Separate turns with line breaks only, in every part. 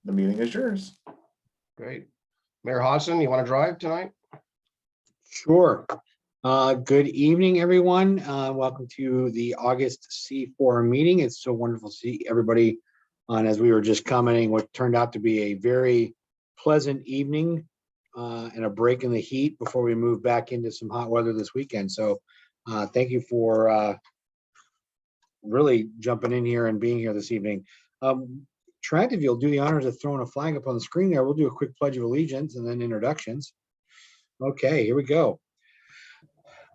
the meeting is yours.
Great. Mayor Hodgson, you want to drive tonight?
Sure. Good evening, everyone. Welcome to the August C4 meeting. It's so wonderful to see everybody on, as we were just commenting, what turned out to be a very pleasant evening and a break in the heat before we move back into some hot weather this weekend. So thank you for really jumping in here and being here this evening. Trent, if you'll do the honors of throwing a flag up on the screen there, we'll do a quick pledge of allegiance and then introductions. Okay, here we go.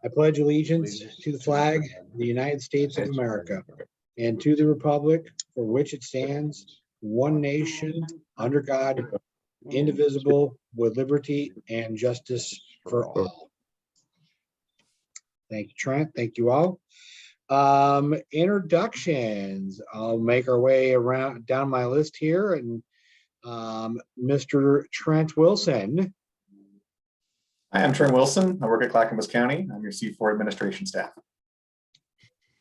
I pledge allegiance to the flag of the United States of America and to the republic for which it stands, one nation, under God, indivisible, with liberty and justice for all. Thank you, Trent. Thank you all. Introductions. I'll make our way around down my list here, and Mr. Trent Wilson.
Hi, I'm Trent Wilson. I work at Clackamas County. I'm your C4 administration staff.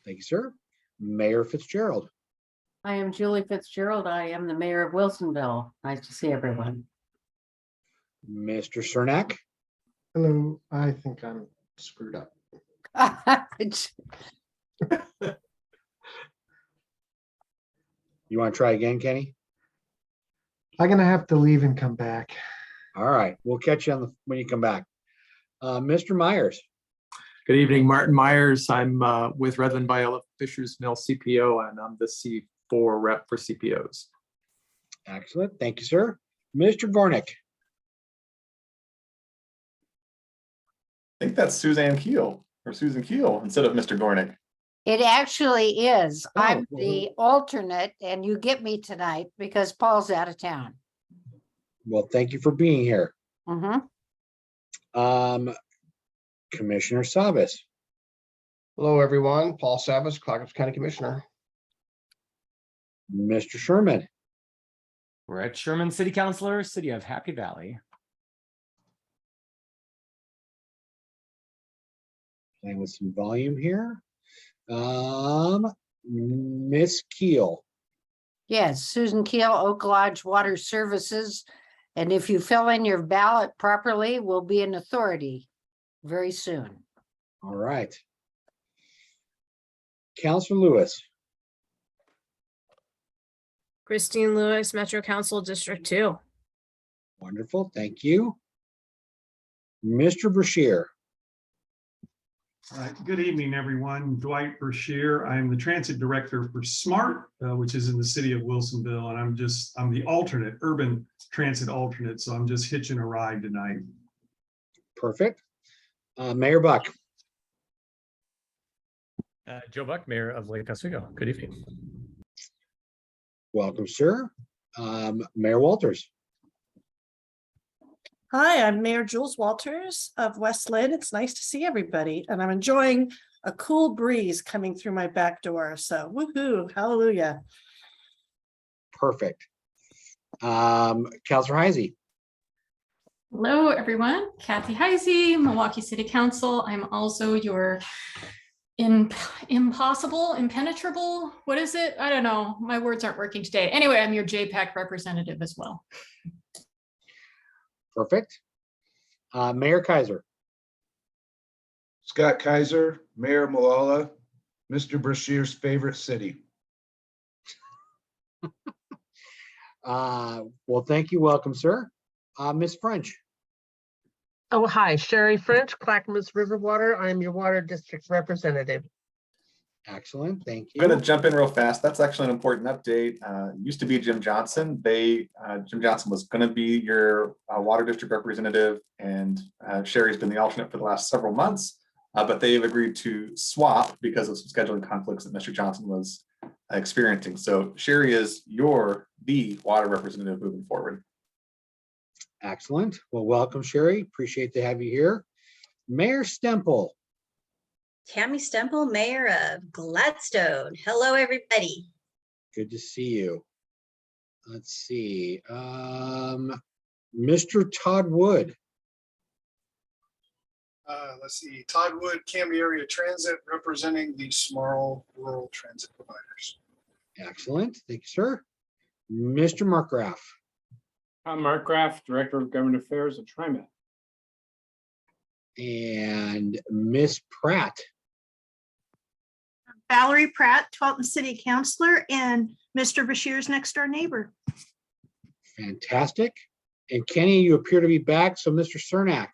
Thank you, sir. Mayor Fitzgerald.
I am Julie Fitzgerald. I am the mayor of Wilsonville. Nice to see everyone.
Mr. Cernak.
Hello, I think I'm screwed up.
You want to try again, Kenny?
I'm gonna have to leave and come back.
All right, we'll catch you on when you come back. Mr. Myers.
Good evening, Martin Myers. I'm with Redland Viola Fishers Mill CPO, and I'm the C4 rep for CPOs.
Excellent. Thank you, sir. Mr. Gornick.
I think that's Suzanne Keel or Susan Keel instead of Mr. Gornick.
It actually is.
Oh,
I'm
well.
the alternate and you get me tonight because Paul's out of town.
Well, thank you for being here.
Mhm.
Commissioner Savas.
Hello, everyone. Paul Savas, Clackamas County Commissioner.
Mr. Sherman.
Brett Sherman, City Councilor, City of Happy Valley.
Playing with some volume here. Miss Keel.
Yes, Susan Keel, Oak Lodge Water Services. And if you fill in your ballot properly, we'll be an authority very soon.
All right. Councilor Lewis.
Christine Lewis, Metro Council District 2.
Wonderful. Thank you. Mr. Brashear.
Good evening, everyone. Dwight Brashear. I'm the transit director for SMART, which is in the city of Wilsonville, and I'm the alternate, urban transit alternate, so I'm just hitching a ride tonight.
Perfect. Mayor Buck.
Joe Buck, Mayor of Lake Oswego. Good evening.
Welcome, sir. Mayor Walters.
Hi, I'm Mayor Jules Walters of West Lynn. It's nice to see everybody, and I'm enjoying a cool breeze coming through my back door. So woohoo, hallelujah.
Perfect. Councilor Heisey.
Hello, everyone. Kathy Heisey, Milwaukee City Council. I'm also your impenetrable, what is it? I don't know. My words aren't working today. Anyway, I'm your JPAC representative as well.
Perfect. Mayor Kaiser.
Scott Kaiser, Mayor Malala, Mr. Brashear's favorite city.
Well, thank you. Welcome, sir. Ms. French.
Oh, hi, Sherry French, Clackamas Riverwater. I'm your water district representative.
Excellent. Thank you.
I'm going to jump in real fast. That's actually an important update. Used to be Jim Johnson. Jim Johnson was going to be your water district representative, and Sherry's been the alternate for the last several months, but they've agreed to swap because of some scheduling conflicts that Mr. Johnson was experiencing. So Sherry is the water representative moving forward.
Excellent. Well, welcome, Sherry. Appreciate to have you here. Mayor Stemple.
Tammy Stemple, Mayor of Gladstone. Hello, everybody.
Good to see you. Let's see. Mr. Todd Wood.
Let's see. Todd Wood, Canby Area Transit, representing the small rural transit providers.
Excellent. Thank you, sir. Mr. Markgraf.
I'm Mark Graff, Director of Government Affairs at TriMet.
And Miss Pratt.
Valerie Pratt, Taunton City Councilor and Mr. Bashir's next door neighbor.
Fantastic. And Kenny, you appear to be back. So Mr. Cernak.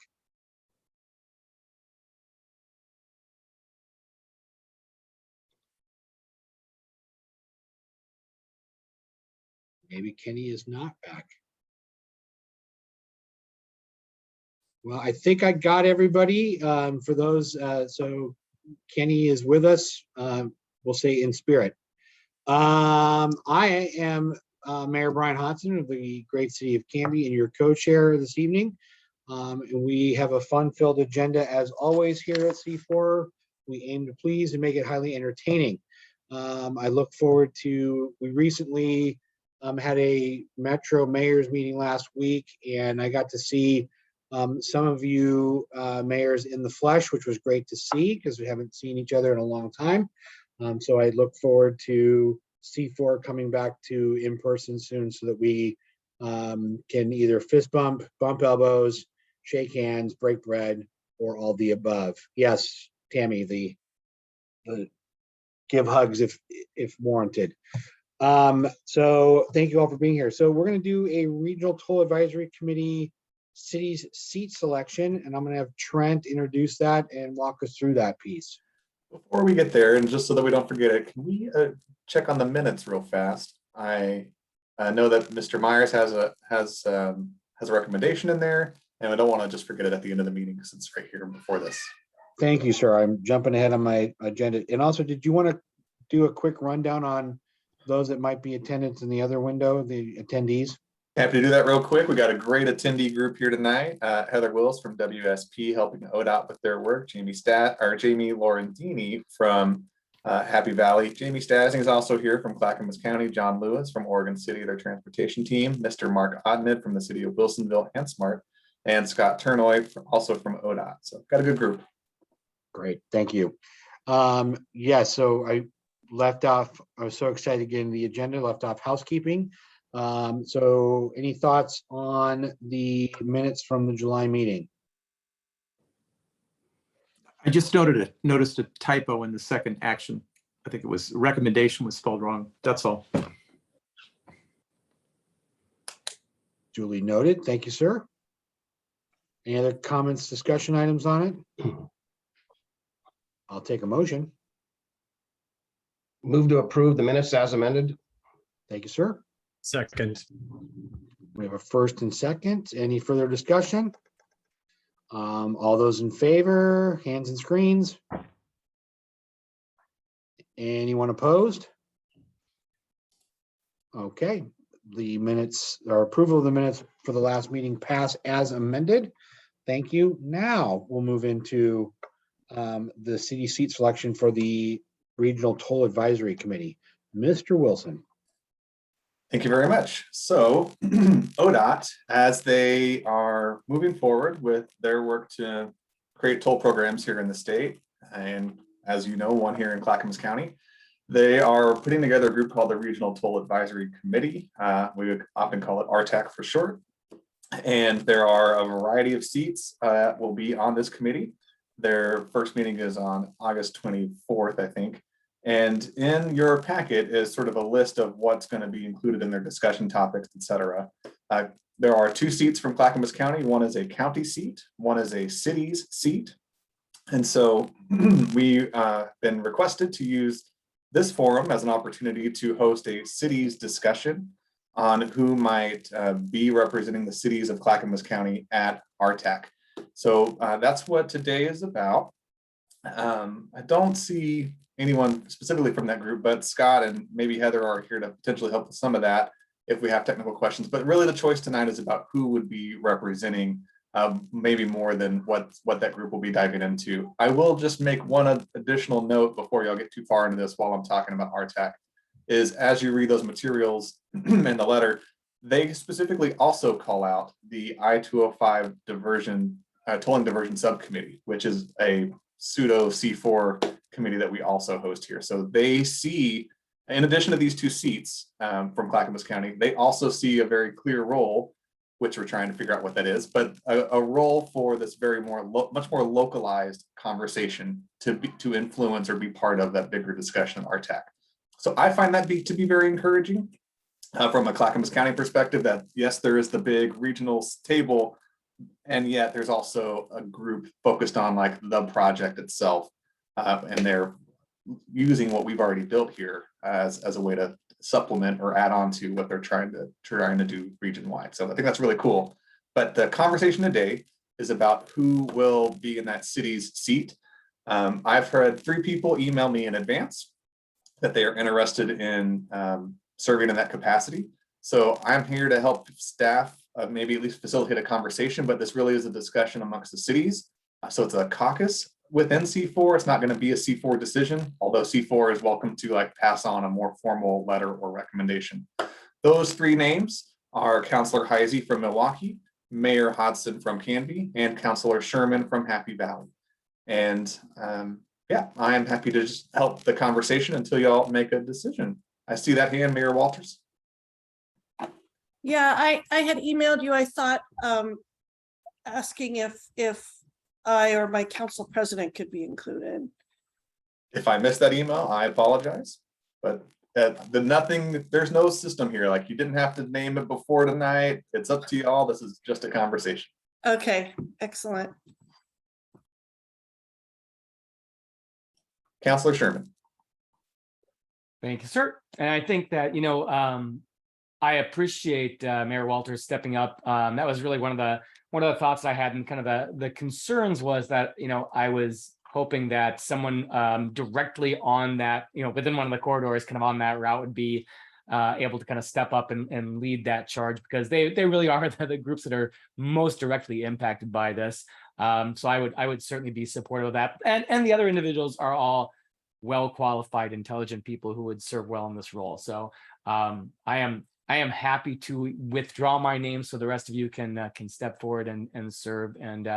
Maybe Kenny is not back. Well, I think I got everybody for those. So Kenny is with us. We'll say in spirit. I am Mayor Brian Hodson of the great city of Canby and your co-chair this evening. And we have a fun-filled agenda as always here at C4. We aim to please and make it highly entertaining. I look forward to, we recently had a Metro Mayor's meeting last week, and I got to see some of you mayors in the flesh, which was great to see because we haven't seen each other in a long time. So I look forward to C4 coming back to in person soon so that we can either fist bump, bump elbows, shake hands, break bread, or all the above. Yes, Tammy, the give hugs if warranted. So thank you all for being here. So we're going to do a regional toll advisory committee cities seat selection, and I'm going to have Trent introduce that and walk us through that piece.
Before we get there, and just so that we don't forget it, can we check on the minutes real fast? I know that Mr. Myers has a recommendation in there, and I don't want to just forget it at the end of the meeting because it's right here before this.
Thank you, sir. I'm jumping ahead on my agenda. And also, did you want to do a quick rundown on those that might be attendance in the other window, the attendees?
Happy to do that real quick. We got a great attendee group here tonight. Heather Wills from WSP helping ODOT with their work. Jamie Laurentini from Happy Valley. Jamie Stasing is also here from Clackamas County. John Lewis from Oregon City, their transportation team. Mr. Mark Odnid from the city of Wilsonville and Smart. And Scott Turnoy also from ODOT. So got a good group.
Great, thank you. Yeah, so I left off, I was so excited to get in the agenda, left off housekeeping. So any thoughts on the minutes from the July meeting?
I just noticed a typo in the second action. I think it was recommendation was spelled wrong. That's all.
Duly noted. Thank you, sir. Any other comments, discussion items on it? I'll take a motion.
Move to approve the minutes as amended.
Thank you, sir.
Second.
We have a first and second. Any further discussion? All those in favor, hands and screens. Anyone opposed? Okay, the minutes or approval of the minutes for the last meeting pass as amended. Thank you. Now we'll move into the city seat selection for the Regional Toll Advisory Committee. Mr. Wilson.
Thank you very much. So ODOT, as they are moving forward with their work to create toll programs here in the state, and as you know, one here in Clackamas County, they are putting together a group called the Regional Toll Advisory Committee. We would often call it RTAC for short. And there are a variety of seats that will be on this committee. Their first meeting is on August 24th, I think. And in your packet is sort of a list of what's going to be included in their discussion topics, etc. There are 2 seats from Clackamas County. One is a county seat, one is a city's seat. And so we've been requested to use this forum as an opportunity to host a city's discussion on who might be representing the cities of Clackamas County at RTAC. So that's what today is about. I don't see anyone specifically from that group, but Scott and maybe Heather are here to potentially help with some of that if we have technical questions. But really the choice tonight is about who would be representing maybe more than what that group will be diving into. I will just make one additional note before y'all get too far into this while I'm talking about RTAC, is as you read those materials in the letter, they specifically also call out the I-205 tolling diversion subcommittee, which is a pseudo C4 committee that we also host here. So they see, in addition to these 2 seats from Clackamas County, they also see a very clear role which we're trying to figure out what that is, but a role for this very much more localized conversation to influence or be part of that bigger discussion of RTAC. So I find that to be very encouraging from a Clackamas County perspective, that yes, there is the big regional table, and yet there's also a group focused on like the project itself, and they're using what we've already built here as a way to supplement or add on to what they're trying to do region wide. So I think that's really cool. But the conversation today is about who will be in that city's seat. I've heard 3 people email me in advance that they are interested in serving in that capacity. So I'm here to help staff maybe at least facilitate a conversation, but this really is a discussion amongst the cities. So it's a caucus within C4. It's not going to be a C4 decision, although C4 is welcome to like pass on a more formal letter or recommendation. Those 3 names are Councilor Heisey from Milwaukee, Mayor Hodson from Canby, and Councilor Sherman from Happy Valley. And yeah, I am happy to just help the conversation until y'all make a decision. I see that hand, Mayor Walters.
Yeah, I had emailed you, I thought, asking if I or my council president could be included.
If I missed that email, I apologize, but there's no system here. Like, you didn't have to name it before tonight. It's up to y'all. This is just a conversation.
Okay, excellent.
Councilor Sherman.
Thank you, sir. And I think that, I appreciate Mayor Walters stepping up. That was really one of the thoughts I had, and kind of the concerns was that, I was hoping that someone directly on that, within one of the corridors, kind of on that route, would be able to kind of step up and lead that charge, because they really are the groups that are most directly impacted by this. So I would certainly be supportive of that. And the other individuals are all well-qualified, intelligent people who would serve well in this role. So I am happy to withdraw my name so the rest of you can step forward and serve. And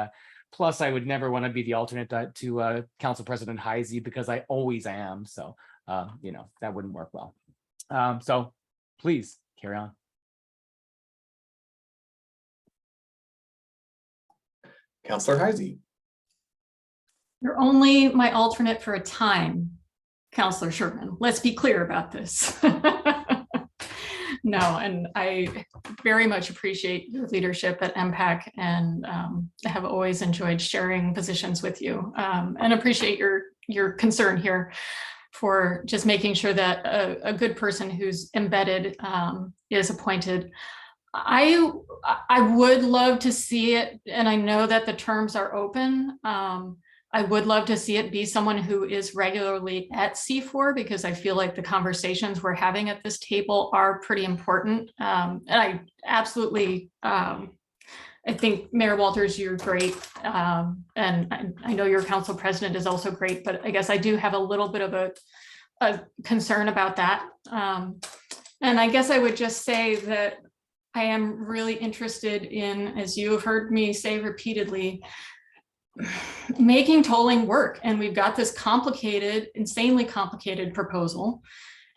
plus, I would never want to be the alternate to Council President Heisey, because I always am. So that wouldn't work well. So please carry on.
Councilor Heisey.
You're only my alternate for a time, Councilor Sherman. Let's be clear about this. No, and I very much appreciate your leadership at MPAC, and have always enjoyed sharing positions with you, and appreciate your concern here for just making sure that a good person who's embedded is appointed. I would love to see it, and I know that the terms are open. I would love to see it be someone who is regularly at C4, because I feel like the conversations we're having at this table are pretty important. And I absolutely, I think Mayor Walters, you're great. And I know your council president is also great, but I guess I do have a little bit of a concern about that. And I guess I would just say that I am really interested in, as you have heard me say repeatedly, making tolling work. And we've got this complicated, insanely complicated proposal.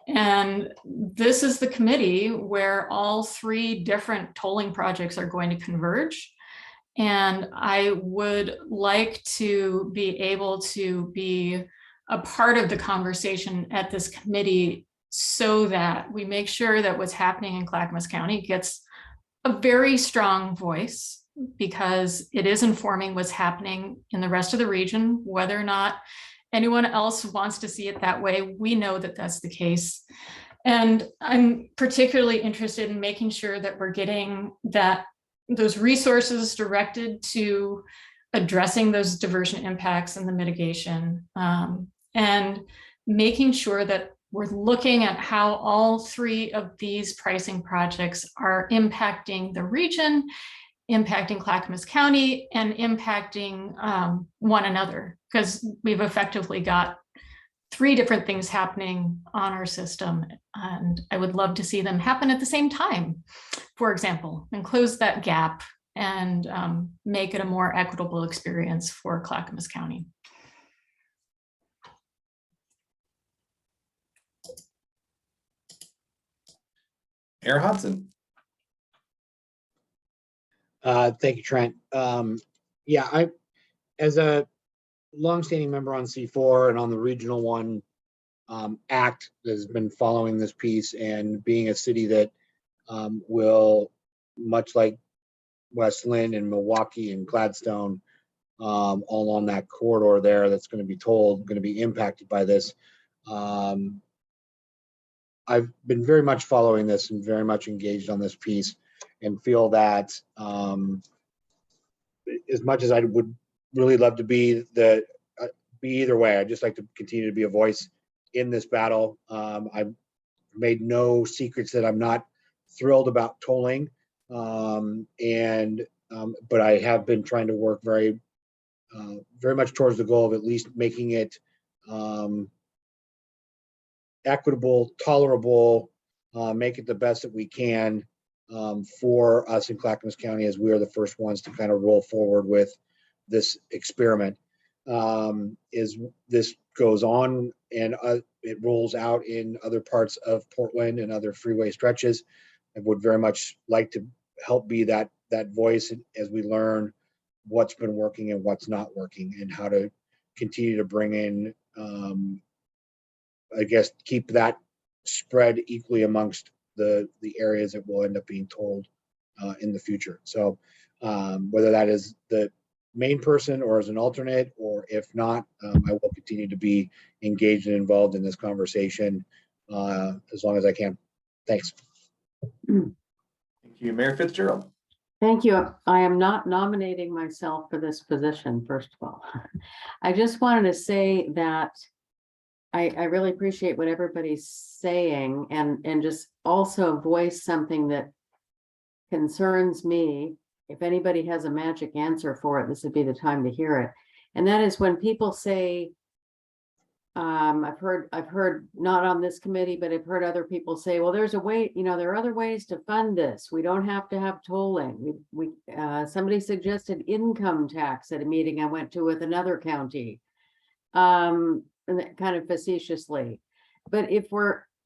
And this is the committee where all 3 different tolling projects are going to converge. And I would like to be able to be a part of the conversation at this committee, so that we make sure that what's happening in Clackamas County gets a very strong voice, because it is informing what's happening in the rest of the region. Whether or not anyone else wants to see it that way, we know that that's the case. And I'm particularly interested in making sure that we're getting those resources directed to addressing those diversion impacts and the mitigation, and making sure that we're looking at how all 3 of these pricing projects are impacting the region, impacting Clackamas County, and impacting one another, because we've effectively got 3 different things happening on our system, and I would love to see them happen at the same time, for example, and close that gap and make it a more equitable experience for Clackamas County.
Mayor Hodson.
Thank you, Trent. Yeah, as a longstanding member on C4 and on the regional one, ACT has been following this piece, and being a city that will, much like West Lynn and Milwaukee and Gladstone, all on that corridor there, that's going to be impacted by this. I've been very much following this and very much engaged on this piece, and feel that as much as I would really love to be either way, I'd just like to continue to be a voice in this battle. I've made no secrets that I'm not thrilled about tolling, but I have been trying to work very much towards the goal of at least making it equitable, tolerable, make it the best that we can for us in Clackamas County, as we are the first ones to kind of roll forward with this experiment. As this goes on and it rolls out in other parts of Portland and other freeway stretches, I would very much like to help be that voice as we learn what's been working and what's not working, and how to continue to bring in, I guess, keep that spread equally amongst the areas that will end up being told in the future. So whether that is the main person or as an alternate, or if not, I will continue to be engaged and involved in this conversation as long as I can. Thanks.
Thank you, Mayor Fitzgerald.
Thank you. I am not nominating myself for this position, first of all. I just wanted to say that I really appreciate what everybody's saying, and just also voice something that concerns me. If anybody has a magic answer for it, this would be the time to hear it. And that is when people say, I've heard not on this committee, but I've heard other people say, well, there's a way, there are other ways to fund this. We don't have to have tolling. Somebody suggested income tax at a meeting I went to with another county, and that kind of facetiously. But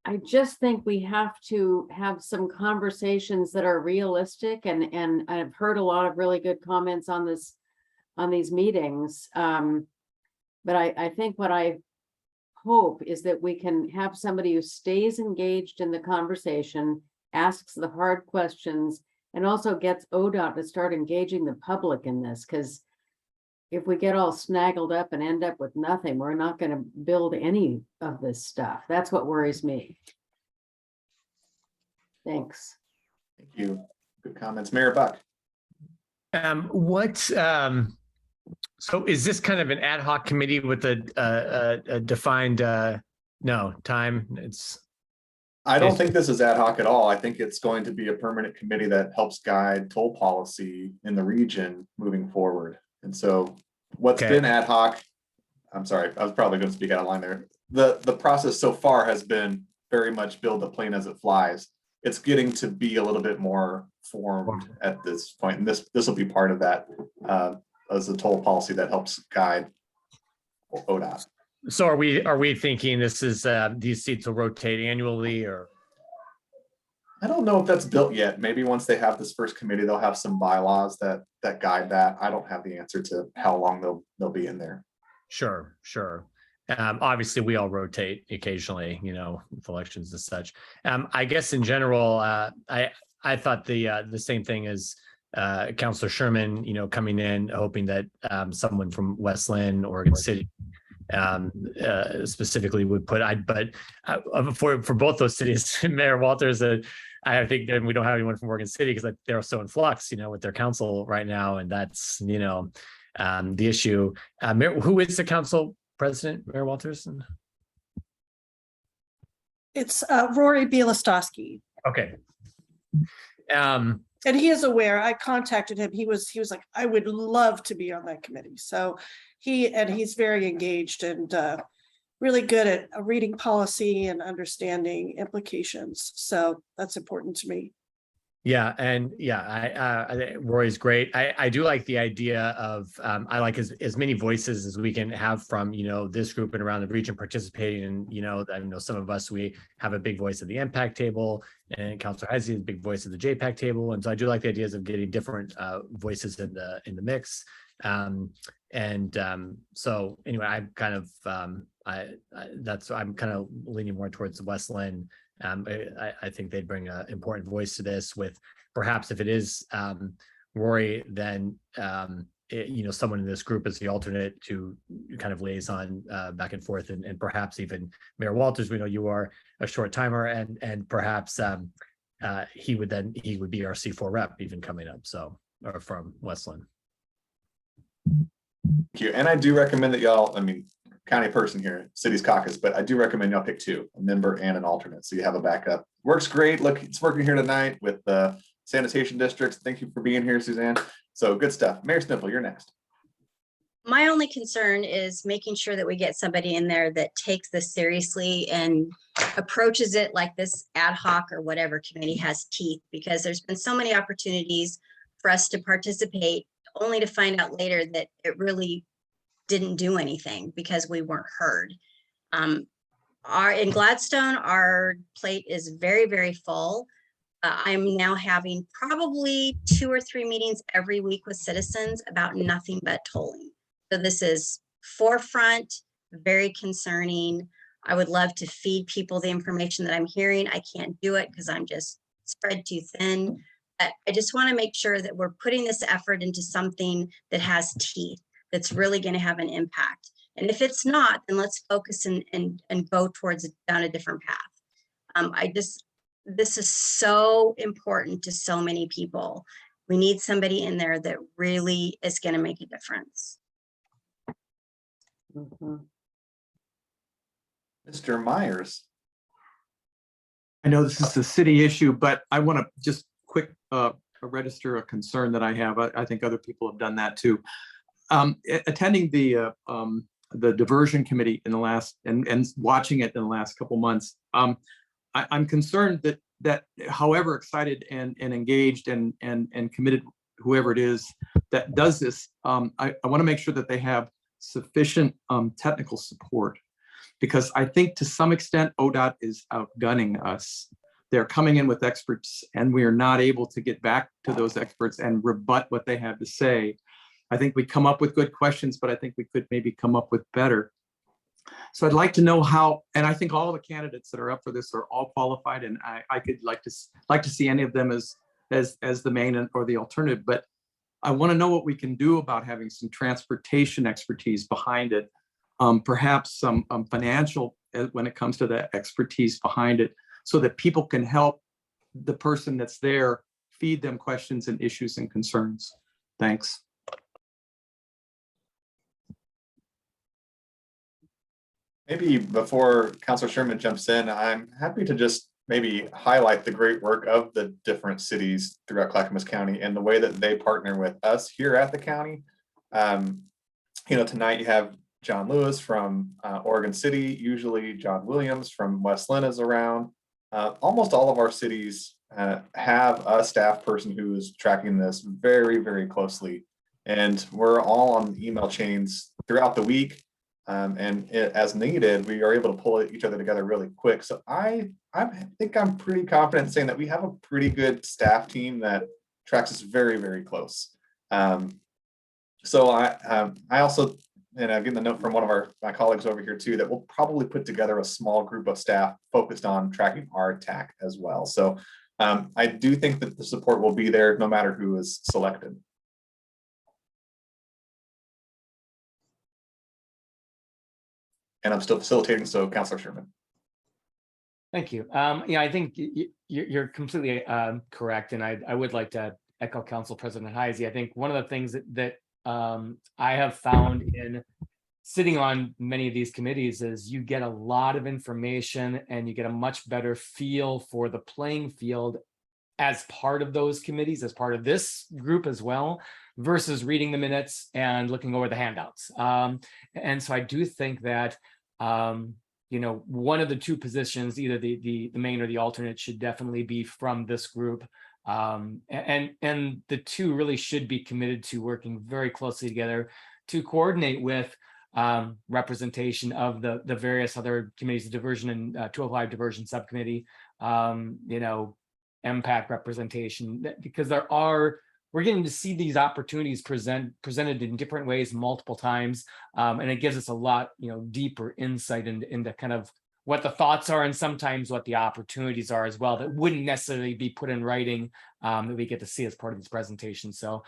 I just think we have to have some conversations that are realistic, and I've heard a lot of really good comments on these meetings. But I think what I hope is that we can have somebody who stays engaged in the conversation, asks the hard questions, and also gets ODOT to start engaging the public in this, because if we get all snaggled up and end up with nothing, we're not going to build any of this stuff. That's what worries me. Thanks.
Thank you. Good comments. Mayor Buck.
So is this kind of an ad hoc committee with a defined time?
I don't think this is ad hoc at all. I think it's going to be a permanent committee that helps guide toll policy in the region moving forward. And so what's been ad hoc, I'm sorry, I was probably going to speak out of line there. The process so far has been very much build the plane as it flies. It's getting to be a little bit more formed at this point. And this will be part of that as a toll policy that helps guide ODOT.
So are we thinking this is these seats will rotate annually, or?
I don't know if that's built yet. Maybe once they have this first committee, they'll have some bylaws that guide that. I don't have the answer to how long they'll be in there.
Sure. Obviously, we all rotate occasionally, with elections and such. I guess in general, I thought the same thing as Councilor Sherman, coming in, hoping that someone from West Lynn, Oregon City, specifically would put. But for both those cities, Mayor Walters, I think that we don't have anyone from Oregon City because they're so in flux, with their council right now, and that's the issue. Mayor, who is the council president, Mayor Walters?
It's Rory Bielostowski.
Okay.
And he is aware. I contacted him. He was like, I would love to be on that committee. So he's very engaged and really good at reading policy and understanding implications. So that's important to me.
Yeah, and yeah, I think Rory's great. I do like the idea of I like as many voices as we can have from this group and around the region participating. And I know some of us, we have a big voice at the impact table, and Councilor Heisey is a big voice at the JPAC table. And so I do like the ideas of getting different voices in the mix. So anyway, I'm kind of I'm kind of leaning more towards the West Lynn. I think they'd bring an important voice to this, with perhaps if it is Rory, then someone in this group as the alternate to kind of liaison back and forth, and perhaps even Mayor Walters. We know you are a short timer, and perhaps he would be our C4 rep even coming up. So, or from Westland.
Thank you. And I do recommend that y'all, county person here, city's caucus, but I do recommend y'all pick two, a member and an alternate, so you have a backup. Works great. Look, it's working here tonight with the sanitation districts. Thank you for being here, Suzanne. So good stuff. Mayor Sniffle, you're next.
My only concern is making sure that we get somebody in there that takes this seriously and approaches it like this ad hoc or whatever committee has teeth, because there's been so many opportunities for us to participate only to find out later that it really didn't do anything because we weren't heard. In Gladstone, our plate is very, very full. I'm now having probably 2 or 3 meetings every week with citizens about nothing but tolling. So this is forefront, very concerning. I would love to feed people the information that I'm hearing. I can't do it because I'm just spread too thin. But I just want to make sure that we're putting this effort into something that has teeth, that's really going to have an impact. And if it's not, then let's focus and go towards down a different path. This is so important to so many people. We need somebody in there that really is going to make a difference.
Mr. Myers.
I know this is a city issue, but I want to just quick register a concern that I have. I think other people have done that too. Attending the diversion committee in the last and watching it in the last couple months, I'm concerned that however excited and engaged and committed whoever it is that does this, I want to make sure that they have sufficient technical support, because I think to some extent ODOT is outgunning us. They're coming in with experts and we are not able to get back to those experts and rebut what they have to say. I think we come up with good questions, but I think we could maybe come up with better. So I'd like to know how, and I think all the candidates that are up for this are all qualified, and I could like to see any of them as the main or the alternative, but I want to know what we can do about having some transportation expertise behind it, perhaps some financial when it comes to the expertise behind it, so that people can help the person that's there feed them questions and issues and concerns. Thanks.
Maybe before Councilor Sherman jumps in, I'm happy to just maybe highlight the great work of the different cities throughout Clackamas County and the way that they partner with us here at the county. Tonight you have John Lewis from Oregon City, usually John Williams from West Lynn is around. Almost all of our cities have a staff person who is tracking this very, very closely. And we're all on email chains throughout the week. As needed, we are able to pull each other together really quick. So I think I'm pretty confident in saying that we have a pretty good staff team that tracks us very, very close. So I also, and I'm getting the note from one of my colleagues over here too, that we'll probably put together a small group of staff focused on tracking our attack as well. So I do think that the support will be there no matter who is selected. And I'm still facilitating, so Councilor Sherman.
Thank you. Yeah, I think you're completely correct, and I would like to echo Council President Heisey. I think one of the things that I have found in sitting on many of these committees is you get a lot of information and you get a much better feel for the playing field as part of those committees, as part of this group as well, versus reading the minutes and looking over the handouts. And so I do think that, one of the two positions, either the main or the alternate, should definitely be from this group. And the two really should be committed to working very closely together to coordinate with representation of the various other committees, the diversion and 205 diversion subcommittee, MPAC representation, because we're getting to see these opportunities presented in different ways multiple times. And it gives us a lot, deeper insight into kind of what the thoughts are and sometimes what the opportunities are as well that wouldn't necessarily be put in writing, that we get to see as part of this presentation. So,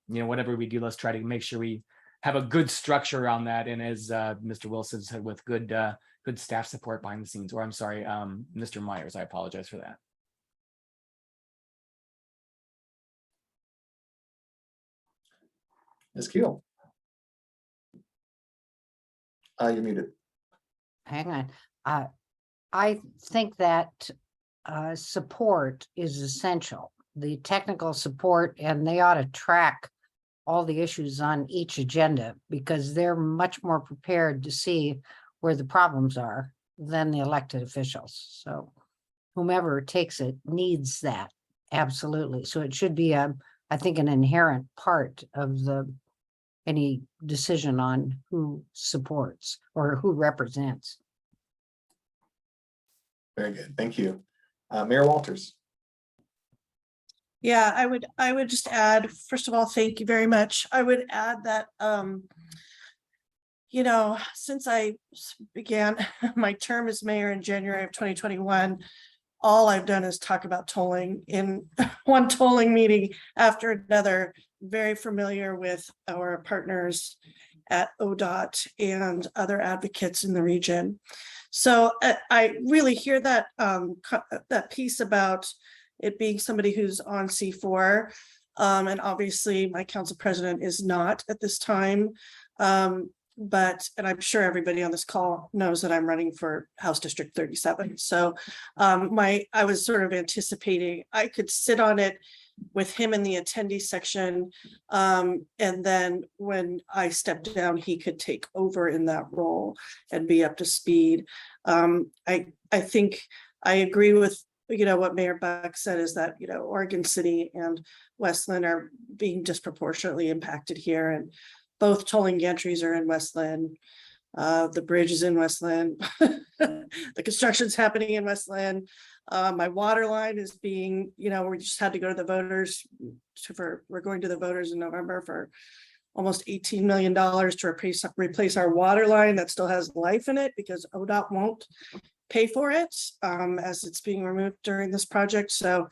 whatever we do, let's try to make sure we have a good structure around that. And as Mr. Wilson said, with good staff support behind the scenes, or I'm sorry, Mr. Myers, I apologize for that.
Ms. Keel. You're muted.
Hang on. I think that support is essential, the technical support, and they ought to track all the issues on each agenda because they're much more prepared to see where the problems are than the elected officials. So whomever takes it needs that, absolutely. So it should be, I think, an inherent part of any decision on who supports or who represents.
Very good. Thank you. Mayor Walters.
Yeah, I would just add, first of all, thank you very much. I would add that, since I began my term as mayor in January of 2021, all I've done is talk about tolling in one tolling meeting after another. Very familiar with our partners at ODOT and other advocates in the region. So I really hear that that piece about it being somebody who's on C4. And obviously my council president is not at this time. And I'm sure everybody on this call knows that I'm running for House District 37. So I was sort of anticipating I could sit on it with him in the attendee section. And then when I stepped down, he could take over in that role and be up to speed. I think I agree with what Mayor Buck said is that Oregon City and Westland are being disproportionately impacted here, and both tolling gantries are in Westland. The bridge is in Westland. The construction's happening in Westland. My water line is being, we just had to go to the voters we're going to the voters in November for almost $18 million to replace our water line that still has life in it because ODOT won't pay for it as it's being removed during this project. So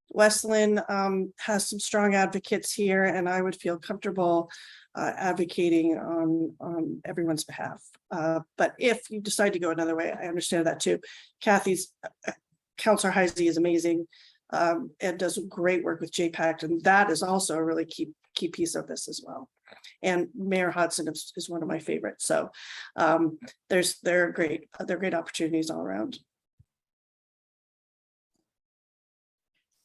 Westland has some strong advocates here, and I would feel comfortable advocating on everyone's behalf. But if you decide to go another way, I understand that too. Kathy's Councilor Heisey is amazing and does great work with JPAC, and that is also a really key piece of this as well. And Mayor Hodson is one of my favorites. So they're great opportunities all around.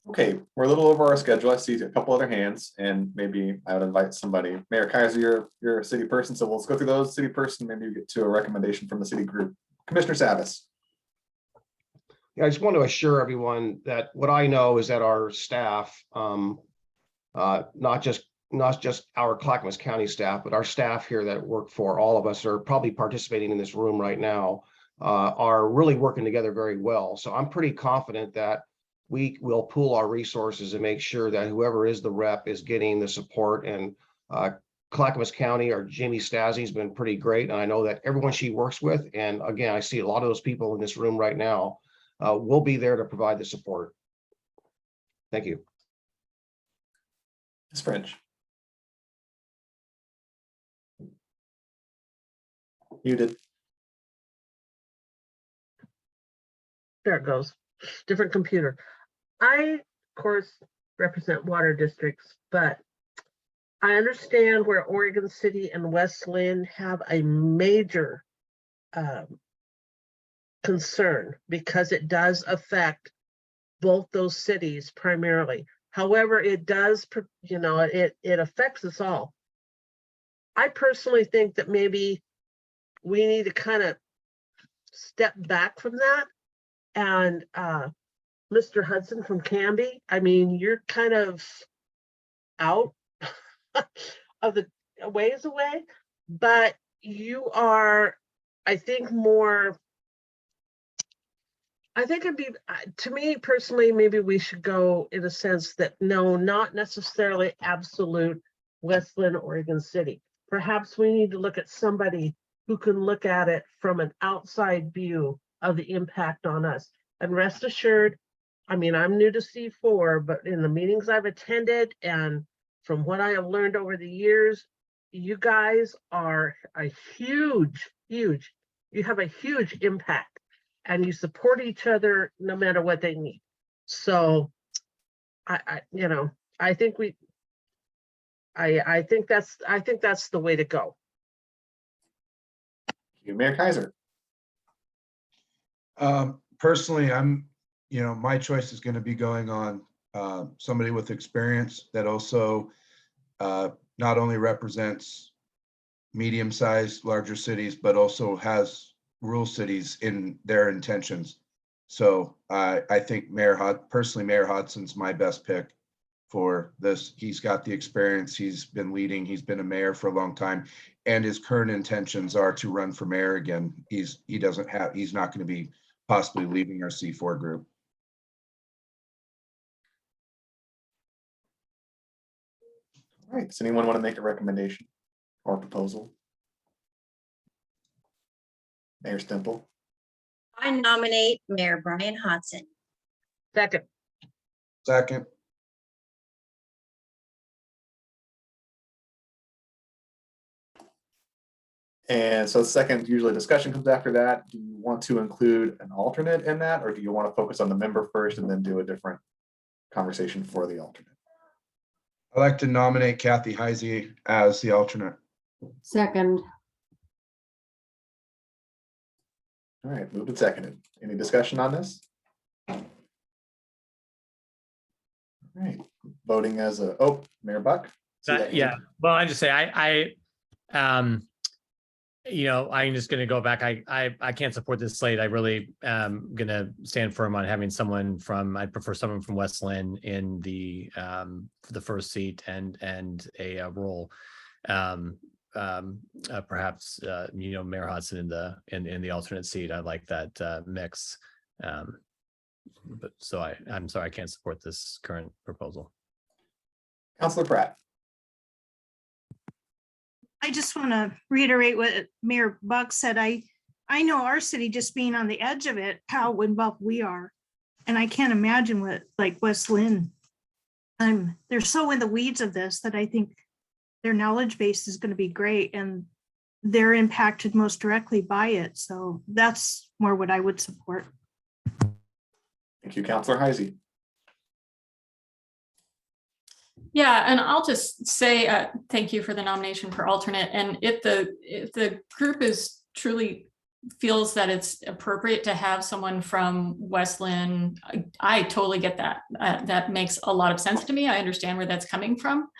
Okay, we're a little over our schedule. I see a couple other hands, and maybe I would invite somebody. Mayor Kaiser, you're a city person, so let's go through those city person. Maybe we get to a recommendation from the city group. Commissioner Savas.
Yeah, I just want to assure everyone that what I know is that our staff, not just our Clackamas County staff, but our staff here that work for all of us are probably participating in this room right now, are really working together very well. So I'm pretty confident that we will pool our resources and make sure that whoever is the rep is getting the support. And Clackamas County, or Jamie Stasi, has been pretty great. And I know that everyone she works with, and again, I see a lot of those people in this room right now, will be there to provide the support. Thank you.
Ms. French. Muted.
There it goes. Different computer. I, of course, represent water districts, but I understand where Oregon City and Westland have a major concern because it does affect both those cities primarily. However, it does, it affects us all. I personally think that maybe we need to kind of step back from that and Mr. Hudson from Canby, I mean, you're kind of out of the a ways away, but you are, I think, more. I think it'd be, to me personally, maybe we should go in a sense that no, not necessarily absolute Westland, Oregon City. Perhaps we need to look at somebody who can look at it from an outside view of the impact on us. And rest assured, I mean, I'm new to C4, but in the meetings I've attended and from what I have learned over the years, you guys are a huge, you have a huge impact and you support each other no matter what they need. So I think that's the way to go.
Mayor Kaiser.
Personally, my choice is going to be going on somebody with experience that also not only represents medium-sized, larger cities, but also has rural cities in their intentions. So I think Mayor Hodson's my best pick for this. He's got the experience, he's been leading, he's been a mayor for a long time, and his current intentions are to run for mayor again. He's not going to be possibly leaving our C4 group.
All right, does anyone want to make a recommendation or proposal? Mayor Stemple.
I nominate Mayor Brian Hodson.
Second.
Second.
And so second, usually discussion comes after that. Do you want to include an alternate in that, or do you want to focus on the member first and then do a different conversation for the alternate?
I'd like to nominate Kathy Heisey as the alternate.
Second.
All right, moved and seconded. Any discussion on this? All right, voting as Mayor Buck.
Yeah, well, I just say I'm just going to go back. I can't support this slate. I really am going to stand firm on having I'd prefer someone from Westland in for the first seat and a role. Perhaps Mayor Hodson in the alternate seat. I like that mix. But I'm sorry, I can't support this current proposal.
Councilor Pratt.
I just want to reiterate what Mayor Buck said. I know our city, just being on the edge of it, how involved we are. And I can't imagine what like West Lynn. They're so in the weeds of this that I think their knowledge base is going to be great and they're impacted most directly by it. So that's more what I would support.
Thank you, Councilor Heisey.
Yeah, and I'll just say thank you for the nomination for alternate. And if the group is truly feels that it's appropriate to have someone from Westland, I totally get that. That makes a lot of sense to me. I understand where that's coming from.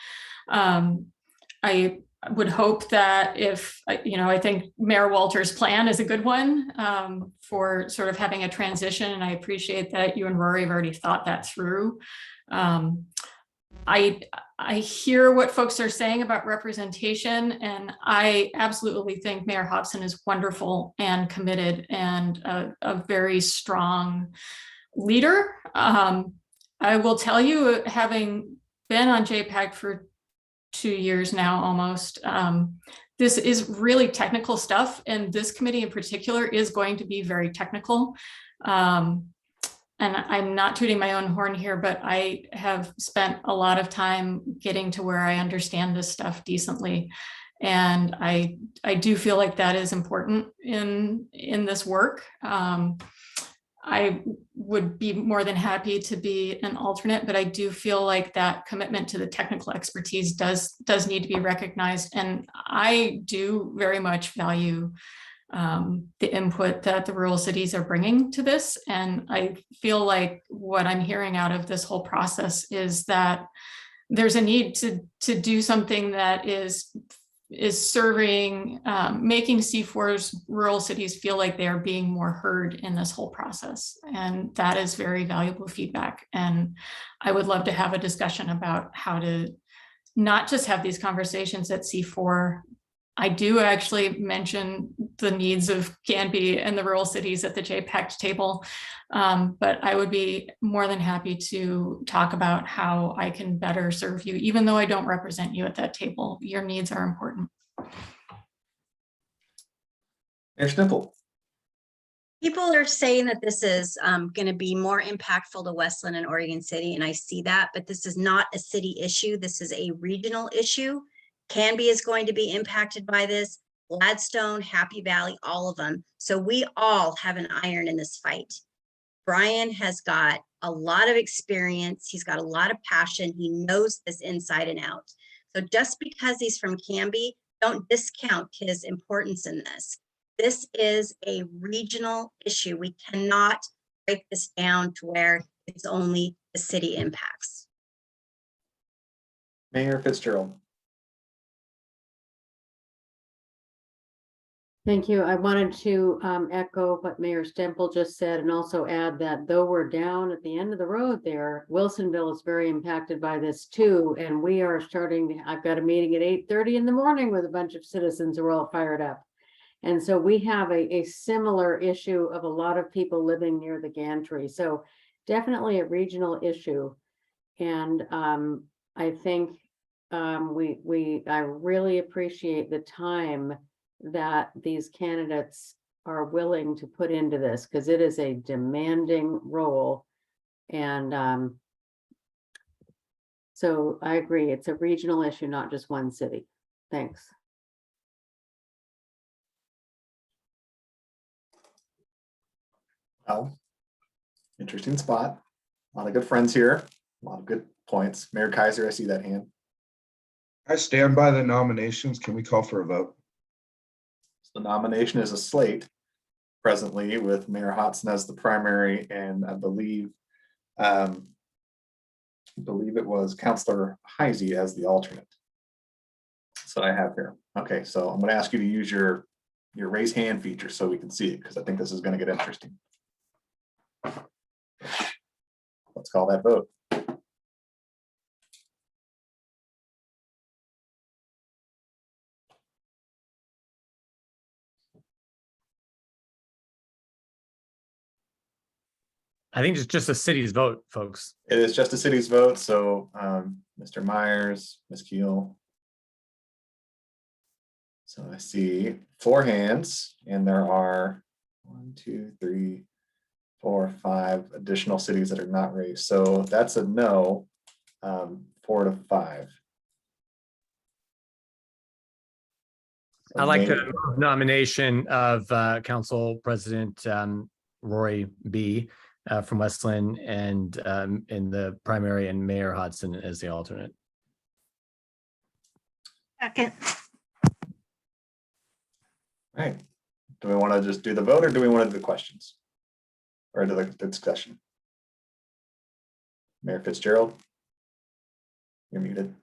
I would hope that I think Mayor Walter's plan is a good one for sort of having a transition. And I appreciate that you and Rory have already thought that through. I hear what folks are saying about representation, and I absolutely think Mayor Hodson is wonderful and committed and a very strong leader. I will tell you, having been on JPAC for 2 years now almost, this is really technical stuff, and this committee in particular is going to be very technical. And I'm not tooting my own horn here, but I have spent a lot of time getting to where I understand this stuff decently. And I do feel like that is important in this work. I would be more than happy to be an alternate, but I do feel like that commitment to the technical expertise does need to be recognized. And I do very much value the input that the rural cities are bringing to this. And I feel like what I'm hearing out of this whole process is that there's a need to do something that is serving, making C4's rural cities feel like they're being more heard in this whole process. And that is very valuable feedback. And I would love to have a discussion about how to not just have these conversations at C4. I do actually mention the needs of Canby and the rural cities at the JPEC table, but I would be more than happy to talk about how I can better serve you, even though I don't represent you at that table. Your needs are important.
Mayor Stemple.
People are saying that this is going to be more impactful to Westland and Oregon City, and I see that, but this is not a city issue. This is a regional issue. Canby is going to be impacted by this, Gladstone, Happy Valley, all of them. So we all have an iron in this fight. Brian has got a lot of experience. He's got a lot of passion. He knows this inside and out. So just because he's from Canby, don't discount his importance in this. This is a regional issue. We cannot break this down to where it's only the city impacts.
Mayor Fitzgerald.
Thank you. I wanted to echo what Mayor Stemple just said and also add that though we're down at the end of the road there, Wilsonville is very impacted by this too. And we are starting, I've got a meeting at 8:30 in the morning with a bunch of citizens who are all fired up. And so we have a similar issue of a lot of people living near the gantry. So definitely a regional issue. And I think I really appreciate the time that these candidates are willing to put into this, because it is a demanding role. And so I agree, it's a regional issue, not just one city. Thanks.
Well, interesting spot. A lot of good friends here. A lot of good points. Mayor Kaiser, I see that hand.
I stand by the nominations. Can we call for a vote?
The nomination is a slate presently with Mayor Hodson as the primary, and I believe it was Councilor Heisey as the alternate. That's what I have here. Okay, so I'm going to ask you to use your raise hand feature so we can see it, because I think this is going to get interesting. Let's call that vote.
I think it's just a city's vote, folks.
It is just a city's vote, so Mr. Myers, Ms. Keel. So I see 4 hands, and there are 1, 2, 3, 4, 5 additional cities that are not raised. So that's a no, 4 to 5. So
I'd like
maybe-
the nomination of Council President Roy B. From Westland and in the primary, and Mayor Hodson as the alternate.
Second.
All right. Do we want to just do the vote, or do we want to do the questions? Or do the discussion? Mayor Fitzgerald? You're muted.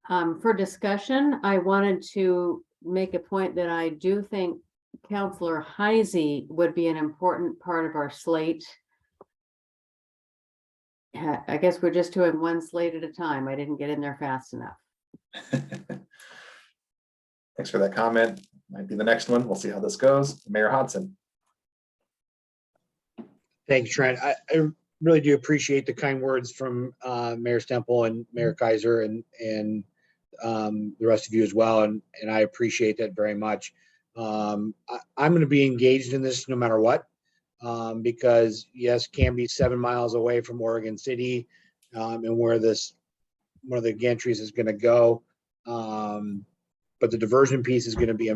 For discussion, I wanted to make a point that I do think Councilor Heisey would be an important part of our slate. I guess we're just doing one slate at a time. I didn't get in there fast enough.
Thanks for that comment. Might be the next one. We'll see how this goes. Mayor Hodson.
Thanks, Trent. I really do appreciate the kind words from Mayor Stemple and Mayor Kaiser and the rest of you as well. And I appreciate that very much. I'm going to be engaged in this no matter what, because yes, Canby 7 miles away from Oregon City, and where the gantries is going to go. But the diversion piece is going to be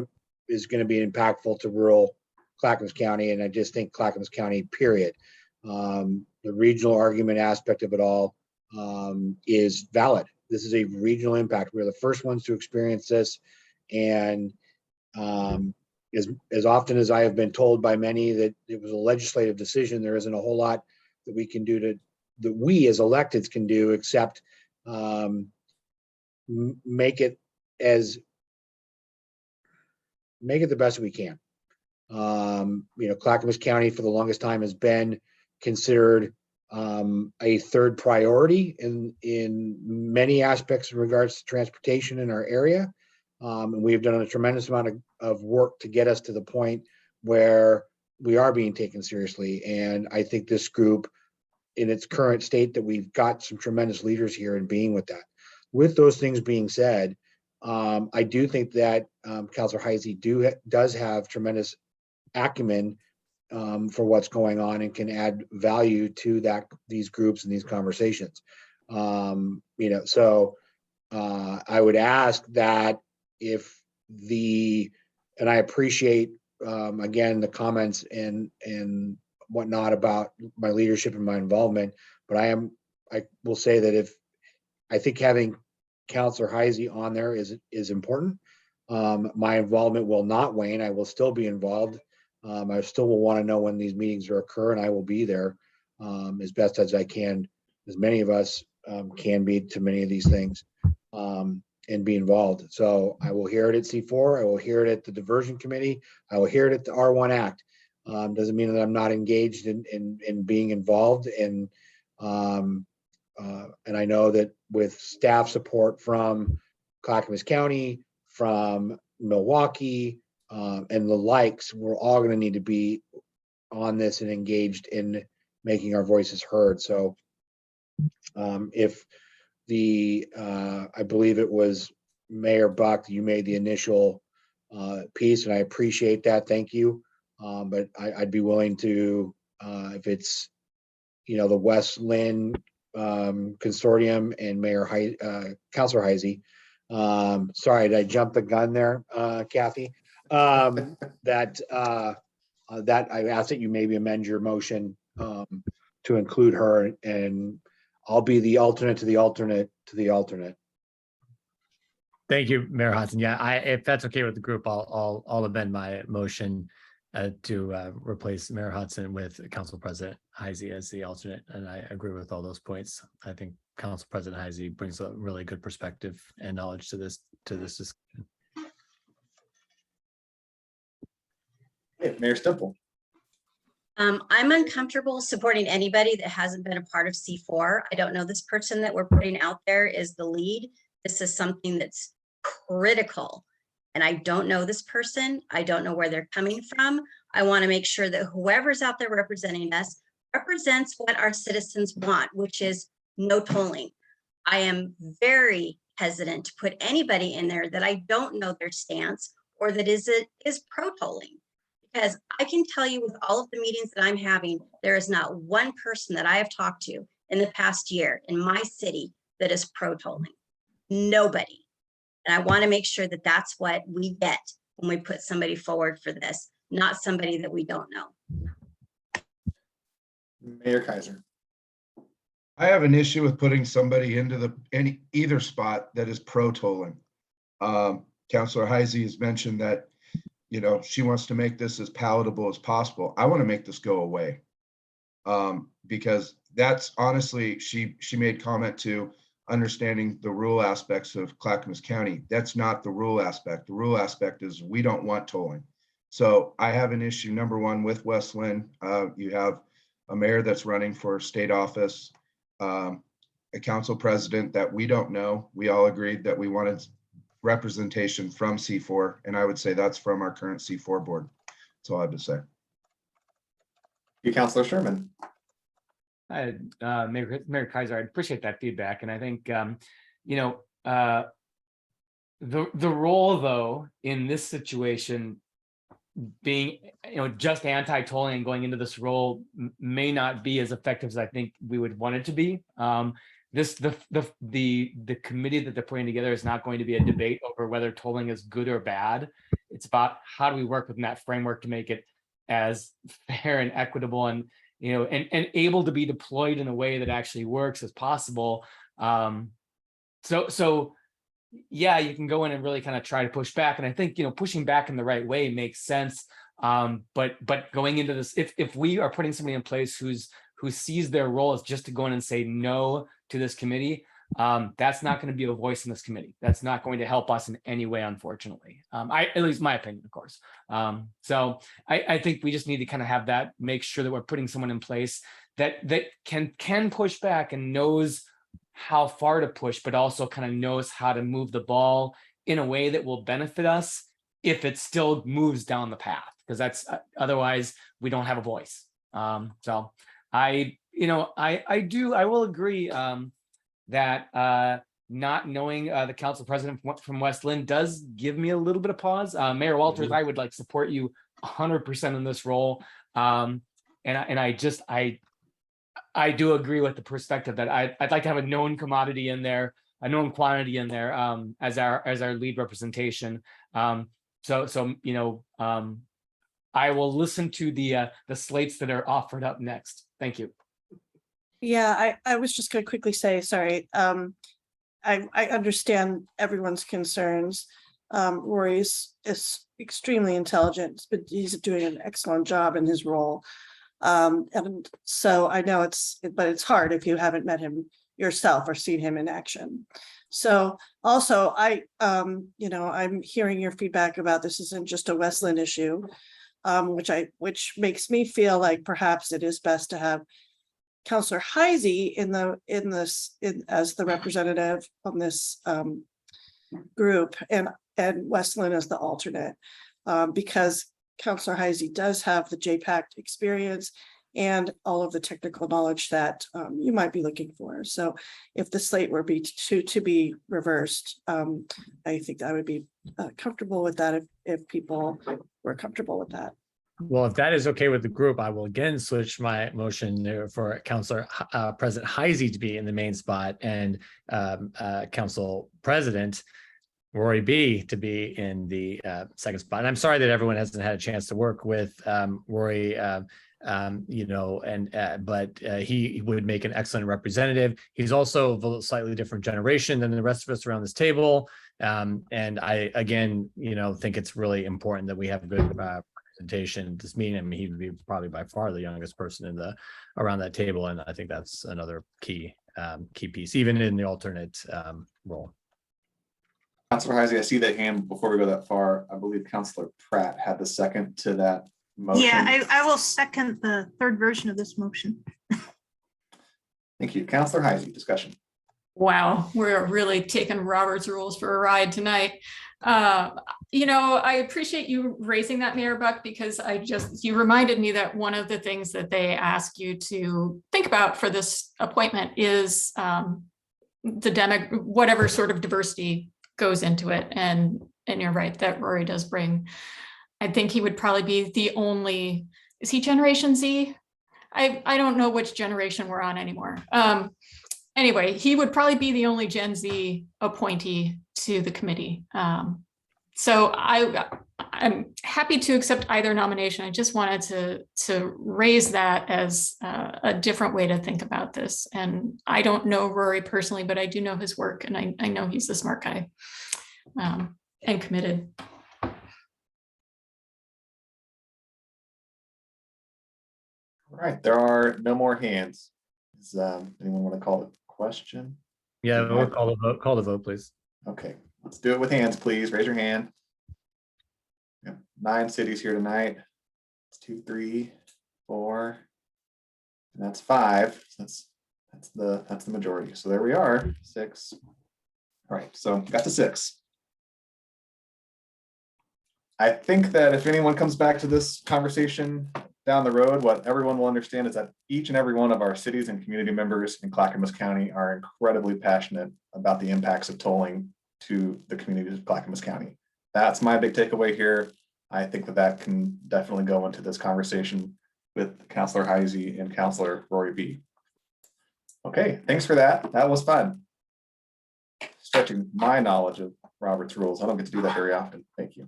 impactful to rural Clackamas County, and I just think Clackamas County, period. The regional argument aspect of it all is valid. This is a regional impact. We're the first ones to experience this, and as often as I have been told by many that it was a legislative decision, there isn't a whole lot that we can do that we as electeds can do, except make it the best we can. Clackamas County for the longest time has been considered a third priority in many aspects in regards to transportation in our area. And we've done a tremendous amount of work to get us to the point where we are being taken seriously. And I think this group, in its current state, that we've got some tremendous leaders here in being with that. With those things being said, I do think that Councilor Heisey does have tremendous acumen for what's going on and can add value to these groups and these conversations. So I would ask that and I appreciate again the comments and whatnot about my leadership and my involvement, but I will say that I think having Councilor Heisey on there is important. My involvement will not wane. I will still be involved. I still will want to know when these meetings occur, and I will be there as best as I can, as many of us can be to many of these things, and be involved. So I will hear it at C4. I will hear it at the Diversion Committee. I will hear it at the R1 Act. Doesn't mean that I'm not engaged in being involved. And I know that with staff support from Clackamas County, from Milwaukee, and the likes, we're all going to need to be on this and engaged in making our voices heard. So I believe it was Mayor Buck, you made the initial piece, and I appreciate that. Thank you. But I'd be willing to, if it's, the West Lynn Consortium and Councilor Heisey. Sorry, did I jump the gun there, Kathy? That I ask that you maybe amend your motion to include her, and I'll be the alternate to the alternate to the alternate.
Thank you, Mayor Hudson. Yeah, if that's okay with the group, I'll amend my motion to replace Mayor Hudson with Council President Heisey as the alternate. And I agree with all those points. I think Council President Heisey brings a really good perspective and knowledge to this discussion.
Okay, Mayor Stemple.
I'm uncomfortable supporting anybody that hasn't been a part of C4. I don't know this person that we're putting out there is the lead. This is something that's critical. And I don't know this person. I don't know where they're coming from. I want to make sure that whoever's out there representing us represents what our citizens want, which is no tolling. I am very hesitant to put anybody in there that I don't know their stance or that is pro tolling. Because I can tell you with all of the meetings that I'm having, there is not one person that I have talked to in the past year in my city that is pro tolling. Nobody. And I want to make sure that that's what we get when we put somebody forward for this, not somebody that we don't know.
Mayor Kaiser.
I have an issue with putting somebody into either spot that is pro tolling. Councilor Heisey has mentioned that she wants to make this as palatable as possible. I want to make this go away because that's honestly, she made comment to understanding the rural aspects of Clackamas County. That's not the rural aspect. The rural aspect is we don't want tolling. So I have an issue, number one, with West Lynn. You have a mayor that's running for state office, a council president that we don't know. We all agreed that we wanted representation from C4, and I would say that's from our current C4 board. That's all I have to say.
You, Councilor Sherman.
Mayor Kaiser, I appreciate that feedback, and I think the role though in this situation, being just anti-tolling and going into this role may not be as effective as I think we would want it to be. The committee that they're putting together is not going to be a debate over whether tolling is good or bad. It's about how do we work within that framework to make it as fair and equitable and able to be deployed in a way that actually works as possible. So yeah, you can go in and really kind of try to push back. And I think, pushing back in the right way makes sense. But going into this, if we are putting somebody in place who sees their role as just to go in and say no to this committee, that's not going to be a voice in this committee. That's not going to help us in any way, unfortunately. At least my opinion, of course. So I think we just need to kind of have that, make sure that we're putting someone in place that can push back and knows how far to push, but also kind of knows how to move the ball in a way that will benefit us if it still moves down the path, because that's otherwise we don't have a voice. So I will agree that not knowing the council president from West Lynn does give me a little bit of pause. Mayor Walters, I would like support you 100% in this role. And I do agree with the perspective that I'd like to have a known commodity in there, a known quantity in there as our lead representation. I will listen to the slates that are offered up next. Thank you.
Yeah, I was just going to quickly say, sorry. I understand everyone's concerns. Rory's is extremely intelligent, but he's doing an excellent job in his role. And so I know but it's hard if you haven't met him yourself or seen him in action. So also I'm hearing your feedback about this isn't just a West Lynn issue, which makes me feel like perhaps it is best to have Councillor Heisey as the representative on this group and West Lynn as the alternate, because Councillor Heisey does have the JPAC experience and all of the technical knowledge that you might be looking for. So if the slate were to be reversed, I think I would be comfortable with that if people were comfortable with that.
Well, if that is okay with the group, I will again switch my motion for Councilor President Heisey to be in the main spot and Council President Rory B to be in the second spot. And I'm sorry that everyone hasn't had a chance to work with Rory, but he would make an excellent representative. He's also of a slightly different generation than the rest of us around this table. And I, again, think it's really important that we have good representation at this meeting. I mean, he would be probably by far the youngest person around that table. And I think that's another key piece, even in the alternate role.
Councilor Heisey, I see that hand before we go that far. I believe Councilor Pratt had the second to that motion.
Yeah, I will second the third version of this motion.
Thank you. Councilor Heisey, discussion.
Wow, we're really taking Robert's rules for a ride tonight. I appreciate you raising that, Mayor Buck, because you reminded me that one of the things that they ask you to think about for this appointment is whatever sort of diversity goes into it. And you're right that Rory does bring, I think he would probably be the only, is he Generation Z? I don't know which generation we're on anymore. Anyway, he would probably be the only Gen Z appointee to the committee. So I'm happy to accept either nomination. I just wanted to raise that as a different way to think about this. And I don't know Rory personally, but I do know his work, and I know he's a smart guy and committed.
All right, there are no more hands. Does anyone want to call the question?
Yeah, we'll call the vote. Call the vote, please.
Okay, let's do it with hands, please. Raise your hand. We have 9 cities here tonight. It's 2, 3, 4, and that's 5. So that's the majority. So there we are, 6. All right, so got to 6. I think that if anyone comes back to this conversation down the road, what everyone will understand is that each and every one of our cities and community members in Clackamas County are incredibly passionate about the impacts of tolling to the communities of Clackamas County. That's my big takeaway here. I think that can definitely go into this conversation with Councilor Heisey and Councilor Rory B. Okay, thanks for that. That was fun. Stretching my knowledge of Robert's rules. I don't get to do that very often. Thank you.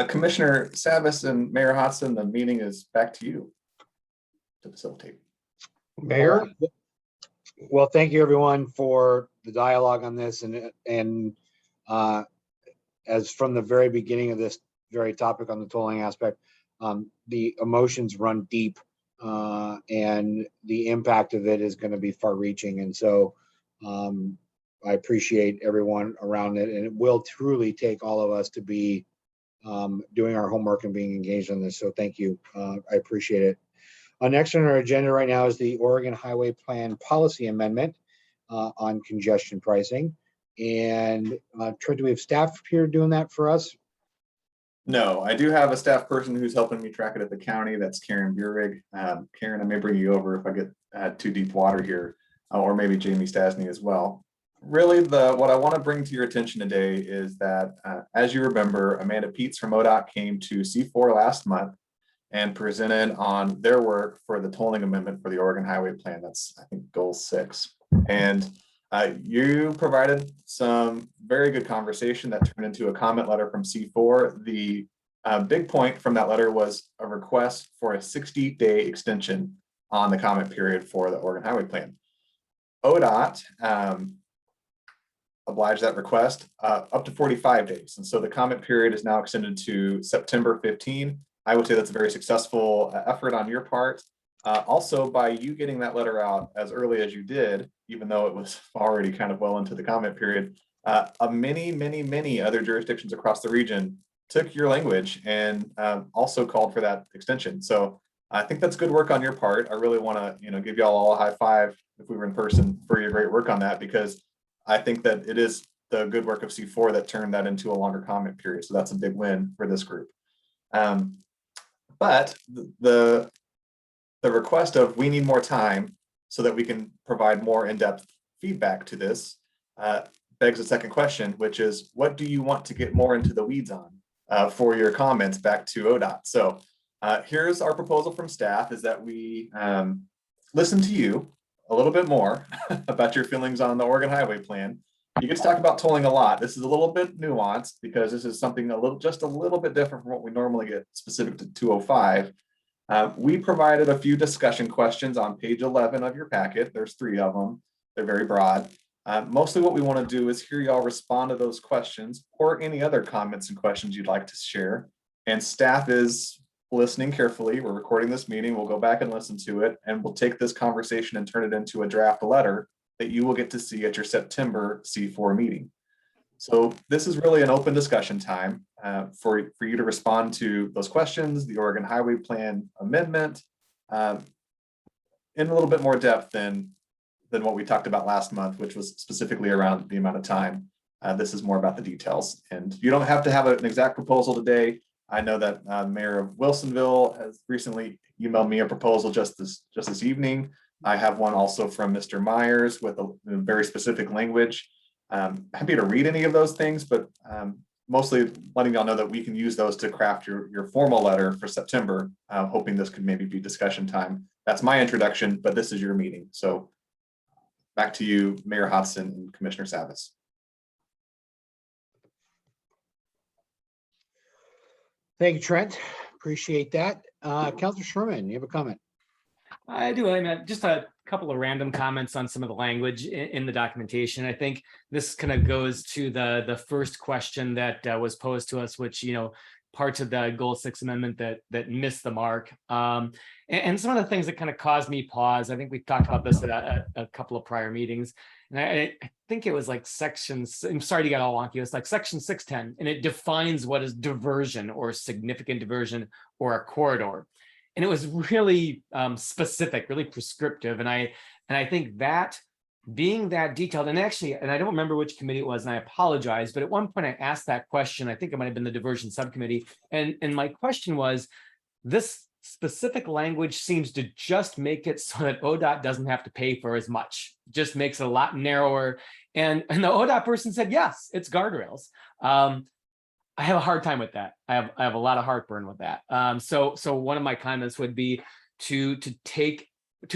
Commissioner Savas and Mayor Hodson, the meeting is back to you to facilitate.
Mayor?
Well, thank you everyone for the dialogue on this, and as from the very beginning of this very topic on the tolling aspect, the emotions run deep and the impact of it is going to be far reaching. And so I appreciate everyone around it, and it will truly take all of us to be doing our homework and being engaged on this. So thank you. I appreciate it. Next on our agenda right now is the Oregon Highway Plan Policy Amendment on congestion pricing. And Trent, do we have staff here doing that for us?
No, I do have a staff person who's helping me track it at the county. That's Karen Burig. Karen, I may bring you over if I get too deep water here, or maybe Jamie Stasny as well. Really, what I want to bring to your attention today is that, as you remember, Amanda Peets from ODOT came to C4 last month and presented on their work for the tolling amendment for the Oregon Highway Plan. That's, I think, goal 6. And you provided some very good conversation that turned into a comment letter from C4. The big point from that letter was a request for a 60-day extension on the comment period for the Oregon Highway Plan. ODOT obliged that request up to 45 days. And so the comment period is now extended to September 15. I would say that's a very successful effort on your part. Also, by you getting that letter out as early as you did, even though it was already kind of well into the comment period, many other jurisdictions across the region took your language and also called for that extension. So I think that's good work on your part. I really want to, give y'all all a high five if we were in person for your great work on that, because I think that it is the good work of C4 that turned that into a longer comment period. So that's a big win for this group. But the request of we need more time so that we can provide more in-depth feedback to this begs a second question, which is, what do you want to get more into the weeds on for your comments back to ODOT? So here's our proposal from staff, is that we listen to you a little bit more about your feelings on the Oregon Highway Plan. You get to talk about tolling a lot. This is a little bit nuanced because this is something just a little bit different from what we normally get specific to 205. We provided a few discussion questions on page 11 of your packet. There's 3 of them. They're very broad. Mostly what we want to do is hear y'all respond to those questions or any other comments and questions you'd like to share. And staff is listening carefully. We're recording this meeting. We'll go back and listen to it, and we'll take this conversation and turn it into a draft letter that you will get to see at your September C4 meeting. So this is really an open discussion time for you to respond to those questions, the Oregon Highway Plan amendment, in a little bit more depth than what we talked about last month, which was specifically around the amount of time. This is more about the details, and you don't have to have an exact proposal today. I know that Mayor of Wilsonville has recently emailed me a proposal just this evening. I have one also from Mr. Myers with a very specific language. Happy to read any of those things, but mostly letting y'all know that we can use those to craft your formal letter for September, hoping this could maybe be discussion time. That's my introduction, but this is your meeting. So back to you, Mayor Hodson and Commissioner Savas.
Thank you, Trent. Appreciate that. Councilor Sherman, you have a comment?
I do. I mean, just a couple of random comments on some of the language in the documentation. I think this kind of goes to the first question that was posed to us, which, parts of the Goal 6 amendment that missed the mark. And some of the things that kind of caused me pause. I think we've talked about this at a couple of prior meetings. And I think it was like sections, I'm sorry to get all wonky, it's like section 610, and it defines what is diversion or significant diversion or a corridor. And it was really specific, really prescriptive. And I think that being that detailed, and actually, and I don't remember which committee it was, and I apologize, but at one point I asked that question. I think it might have been the Diversion Subcommittee. And my question was, this specific language seems to just make it so that ODOT doesn't have to pay for as much, just makes it a lot narrower. And the ODOT person said, yes, it's guardrails. I have a hard time with that. I have a lot of heartburn with that. So one of my comments would be to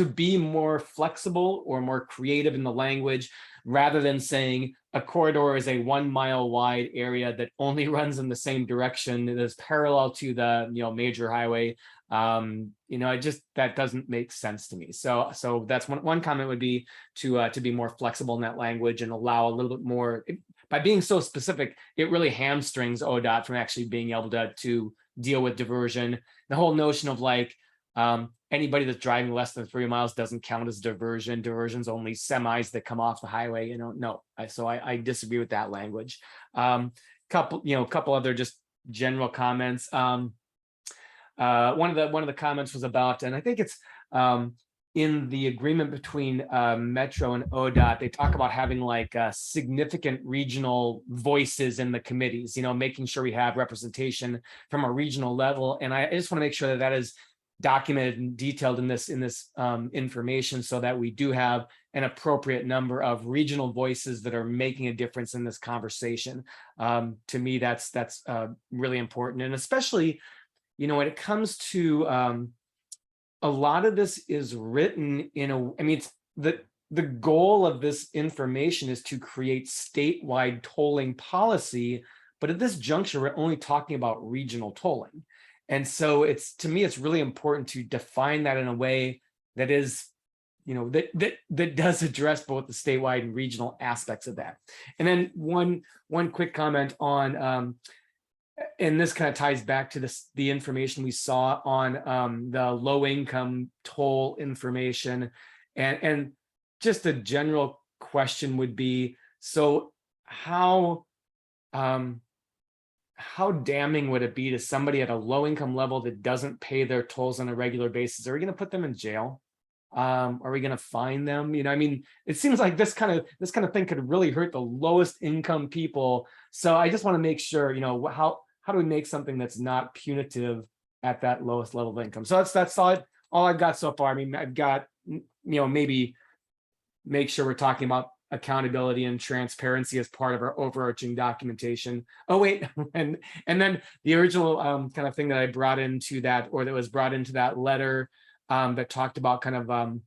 be more flexible or more creative in the language, rather than saying a corridor is a 1 mile wide area that only runs in the same direction that is parallel to the major highway. That doesn't make sense to me. So that's one comment would be to be more flexible in that language and allow a little bit more. By being so specific, it really hamstrings ODOT from actually being able to deal with diversion. The whole notion of like Anybody that's driving less than 3 miles doesn't count as diversion. Diversion's only semis that come off the highway, no. So I disagree with that language. Couple other just general comments. One of the comments was about, and I think it's in the agreement between Metro and ODOT, they talk about having like significant regional voices in the committees, making sure we have representation from a regional level. And I just want to make sure that that is documented and detailed in this information, so that we do have an appropriate number of regional voices that are making a difference in this conversation. To me, that's really important. And especially, when it comes to a lot of this is written it's the goal of this information is to create statewide tolling policy, but at this juncture, we're only talking about regional tolling. And so to me, it's really important to define that in a way that is, that does address both the statewide and regional aspects of that. And then one quick comment on, and this kind of ties back to the information we saw on the low income toll information, and just a general question would be, so how damning would it be to somebody at a low income level that doesn't pay their tolls on a regular basis? Are we going to put them in jail? Are we going to fine them? It seems like this kind of thing could really hurt the lowest income people. So I just want to make sure, how do we make something that's not punitive at that lowest level of income? So that's all I've got so far. I've got, maybe make sure we're talking about accountability and transparency as part of our overarching documentation. Oh, wait, and then the original kind of thing that I brought into that, or that was brought into that letter that talked about kind of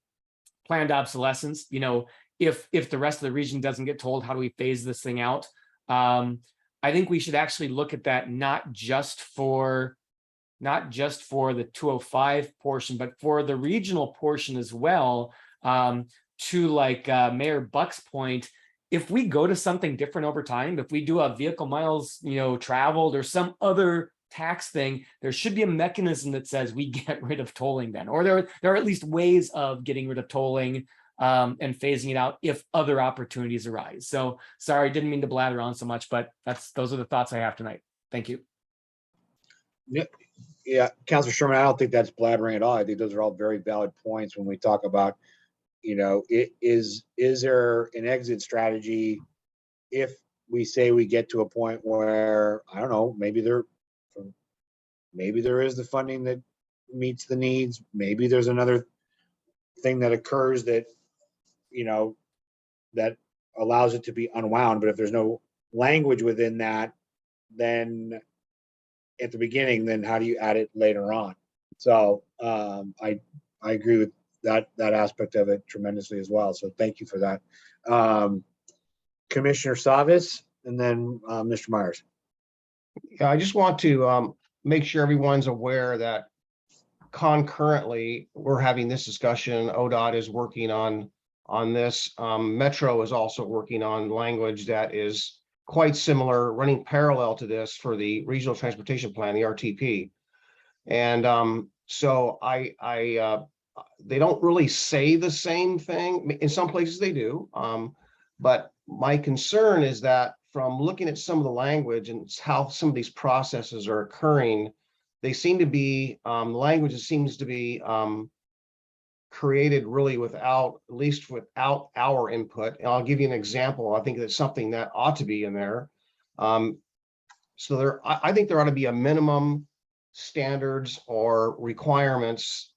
planned obsolescence. If the rest of the region doesn't get told, how do we phase this thing out? I think we should actually look at that not just for the 205 portion, but for the regional portion as well. To Mayor Buck's point, if we go to something different over time, if we do a vehicle miles, traveled or some other tax thing, there should be a mechanism that says we get rid of tolling then, or there are at least ways of getting rid of tolling and phasing it out if other opportunities arise. So sorry, didn't mean to blather on so much, but those are the thoughts I have tonight. Thank you.
Yeah, Councilor Sherman, I don't think that's blathering at all. I think those are all very valid points when we talk about, is there an exit strategy if we say we get to a point where, I don't know, maybe there is the funding that meets the needs. Maybe there's another thing that occurs that, that allows it to be unwound. But if there's no language within that, then at the beginning, then how do you add it later on? So I agree with that aspect of it tremendously as well. So thank you for that. Commissioner Savis, and then Mr. Myers.
Yeah, I just want to make sure everyone's aware that concurrently we're having this discussion. ODOT is working on this. Metro is also working on language that is quite similar, running parallel to this for the Regional Transportation Plan, the RTP. And so they don't really say the same thing. In some places they do. But my concern is that from looking at some of the language and how some of these processes are occurring, they seem to be, language that seems to be created really without our input. And I'll give you an example. I think that's something that ought to be in there. So I think there ought to be a minimum standards or requirements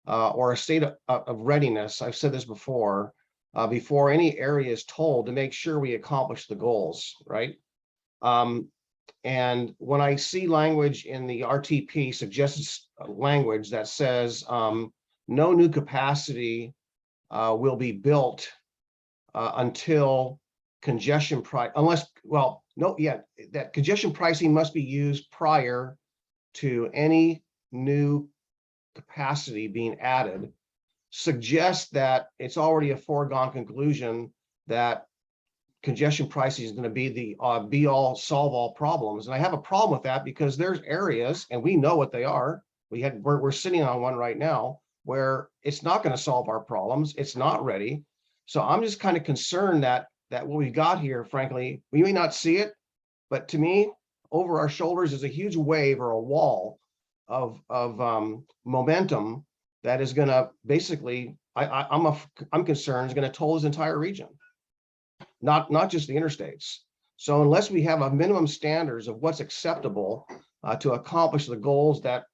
or a state of readiness. I've said this before any area is told to make sure we accomplish the goals, right? And when I see language in the RTP, suggested language that says no new capacity will be built until congestion price, that congestion pricing must be used prior to any new capacity being added, suggests that it's already a foregone conclusion that congestion pricing is going to be the be all solve all problems. And I have a problem with that because there's areas, and we know what they are, We're sitting on one right now where it's not going to solve our problems. It's not ready. So I'm just kind of concerned that what we've got here, frankly, we may not see it, but to me, over our shoulders is a huge wave or a wall of momentum that is going to basically, I'm concerned, is going to toll this entire region, not just the interstates. So unless we have a minimum standards of what's acceptable to accomplish the goals that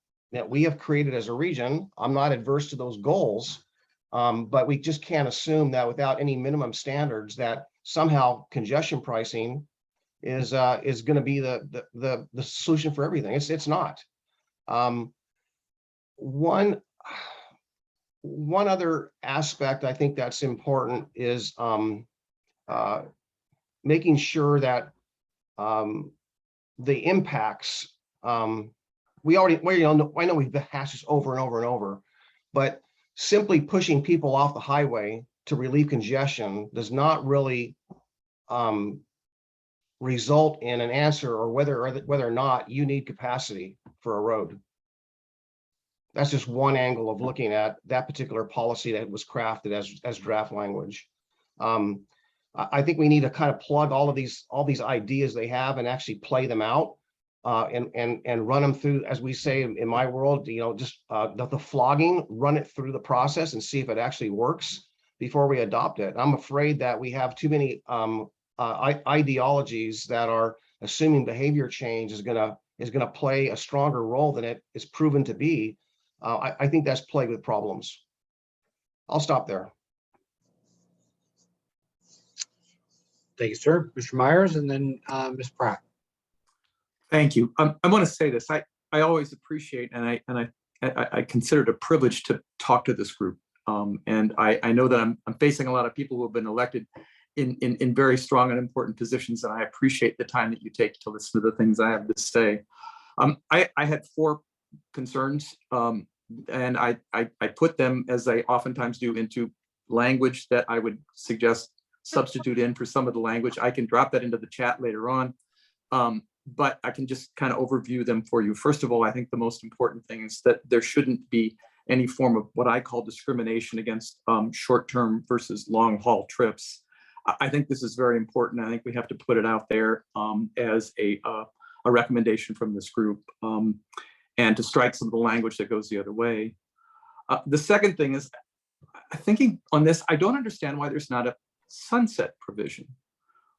we have created as a region, I'm not adverse to those goals, but we just can't assume that without any minimum standards that somehow congestion pricing is going to be the solution for everything. It's not. One other aspect I think that's important is making sure that the impacts, I know we've hashed this over and over and over, but simply pushing people off the highway to relieve congestion does not really result in an answer or whether or not you need capacity for a road. That's just one angle of looking at that particular policy that was crafted as draft language. I think we need to kind of plug all these ideas they have and actually play them out and run them through, as we say in my world, just the flogging, run it through the process and see if it actually works before we adopt it. I'm afraid that we have too many ideologies that are assuming behavior change is gonna play a stronger role than it is proven to be. I think that's plagued with problems. I'll stop there.
Thank you, sir. Mr. Myers, and then Ms. Pratt.
Thank you. I want to say this. I always appreciate and I consider it a privilege to talk to this group. And I know that I'm facing a lot of people who have been elected in very strong and important positions, and I appreciate the time that you take to listen to the things I have to say. I had 4 concerns, and I put them, as I oftentimes do, into language that I would suggest substitute in for some of the language. I can drop that into the chat later on, but I can just kind of overview them for you. First of all, I think the most important thing is that there shouldn't be any form of what I call discrimination against short-term versus long-haul trips. I think this is very important. I think we have to put it out there as a recommendation from this group, and to strike some of the language that goes the other way. The second thing is, thinking on this, I don't understand why there's not a sunset provision.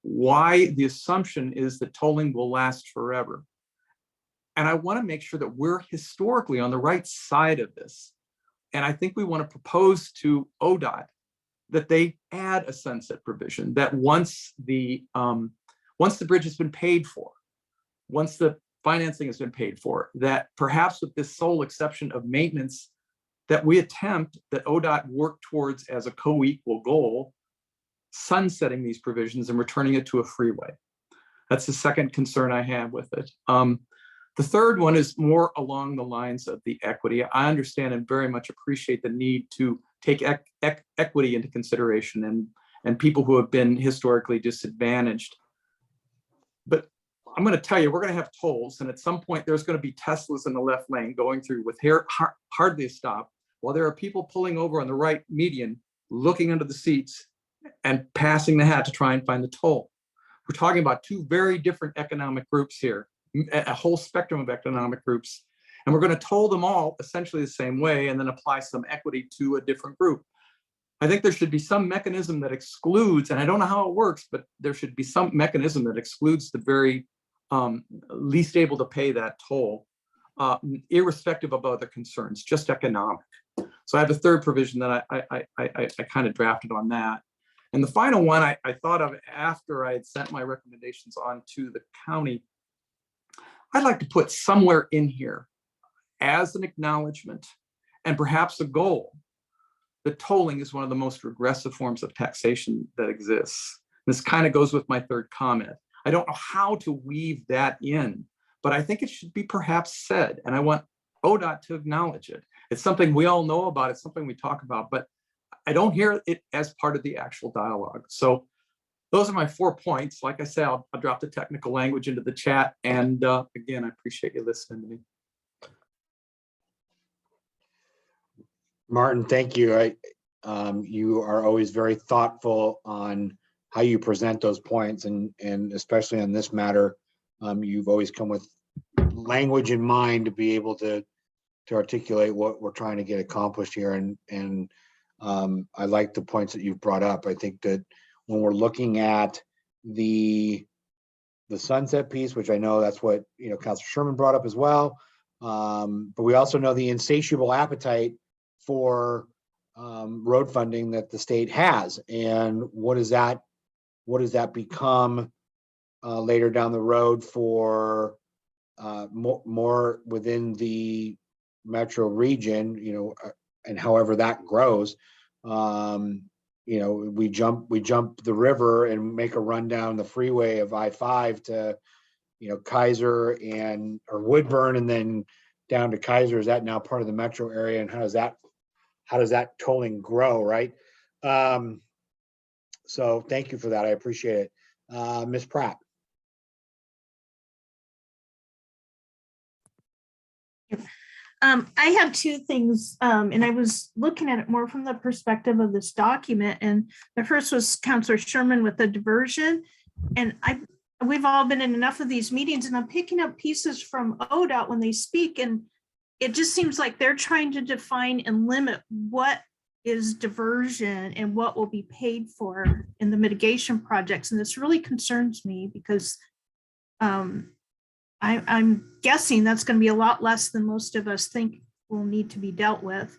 Why the assumption is that tolling will last forever. And I want to make sure that we're historically on the right side of this. And I think we want to propose to ODOT that they add a sunset provision, that once the bridge has been paid for, once the financing has been paid for, that perhaps with this sole exception of maintenance, that we attempt, that ODOT work towards as a co-equal goal, sunsetting these provisions and returning it to a freeway. That's the second concern I have with it. The third one is more along the lines of the equity. I understand and very much appreciate the need to take equity into consideration and people who have been historically disadvantaged. But I'm going to tell you, we're going to have tolls, and at some point there's going to be Teslas in the left lane going through with hardly a stop, while there are people pulling over on the right median, looking under the seats and passing the hat to try and find the toll. We're talking about 2 very different economic groups here, a whole spectrum of economic groups, and we're going to toll them all essentially the same way and then apply some equity to a different group. I think there should be some mechanism that excludes, and I don't know how it works, but there should be some mechanism that excludes the very least able to pay that toll, irrespective of other concerns, just economic. So I have a third provision that I kind of drafted on that. And the final one I thought of after I had sent my recommendations on to the county. I'd like to put somewhere in here as an acknowledgement and perhaps a goal that tolling is one of the most regressive forms of taxation that exists. This kind of goes with my third comment. I don't know how to weave that in, but I think it should be perhaps said, and I want ODOT to acknowledge it. It's something we all know about, it's something we talk about, but I don't hear it as part of the actual dialogue. So those are my 4 points. Like I said, I'll drop the technical language into the chat. And again, I appreciate you listening to me.
Martin, thank you. You are always very thoughtful on how you present those points, and especially on this matter, you've always come with language in mind to be able to articulate what we're trying to get accomplished here. And I like the points that you've brought up. I think that when we're looking at the sunset piece, which I know that's what, Councilor Sherman brought up as well. But we also know the insatiable appetite for road funding that the state has. And what does that become later down the road for more within the metro region, and however that grows. We jump the river and make a run down the freeway of I-5 to, Kaiser or Woodburn, and then down to Kaiser. Is that now part of the metro area? And how does that tolling grow, right? So thank you for that. I appreciate it. Ms. Pratt.
I have two things, and I was looking at it more from the perspective of this document. And the first was Councilor Sherman with the diversion. And we've all been in enough of these meetings, and I'm picking up pieces from ODOT when they speak, and it just seems like they're trying to define and limit what is diversion and what will be paid for in the mitigation projects. And this really concerns me because I'm guessing that's going to be a lot less than most of us think will need to be dealt with.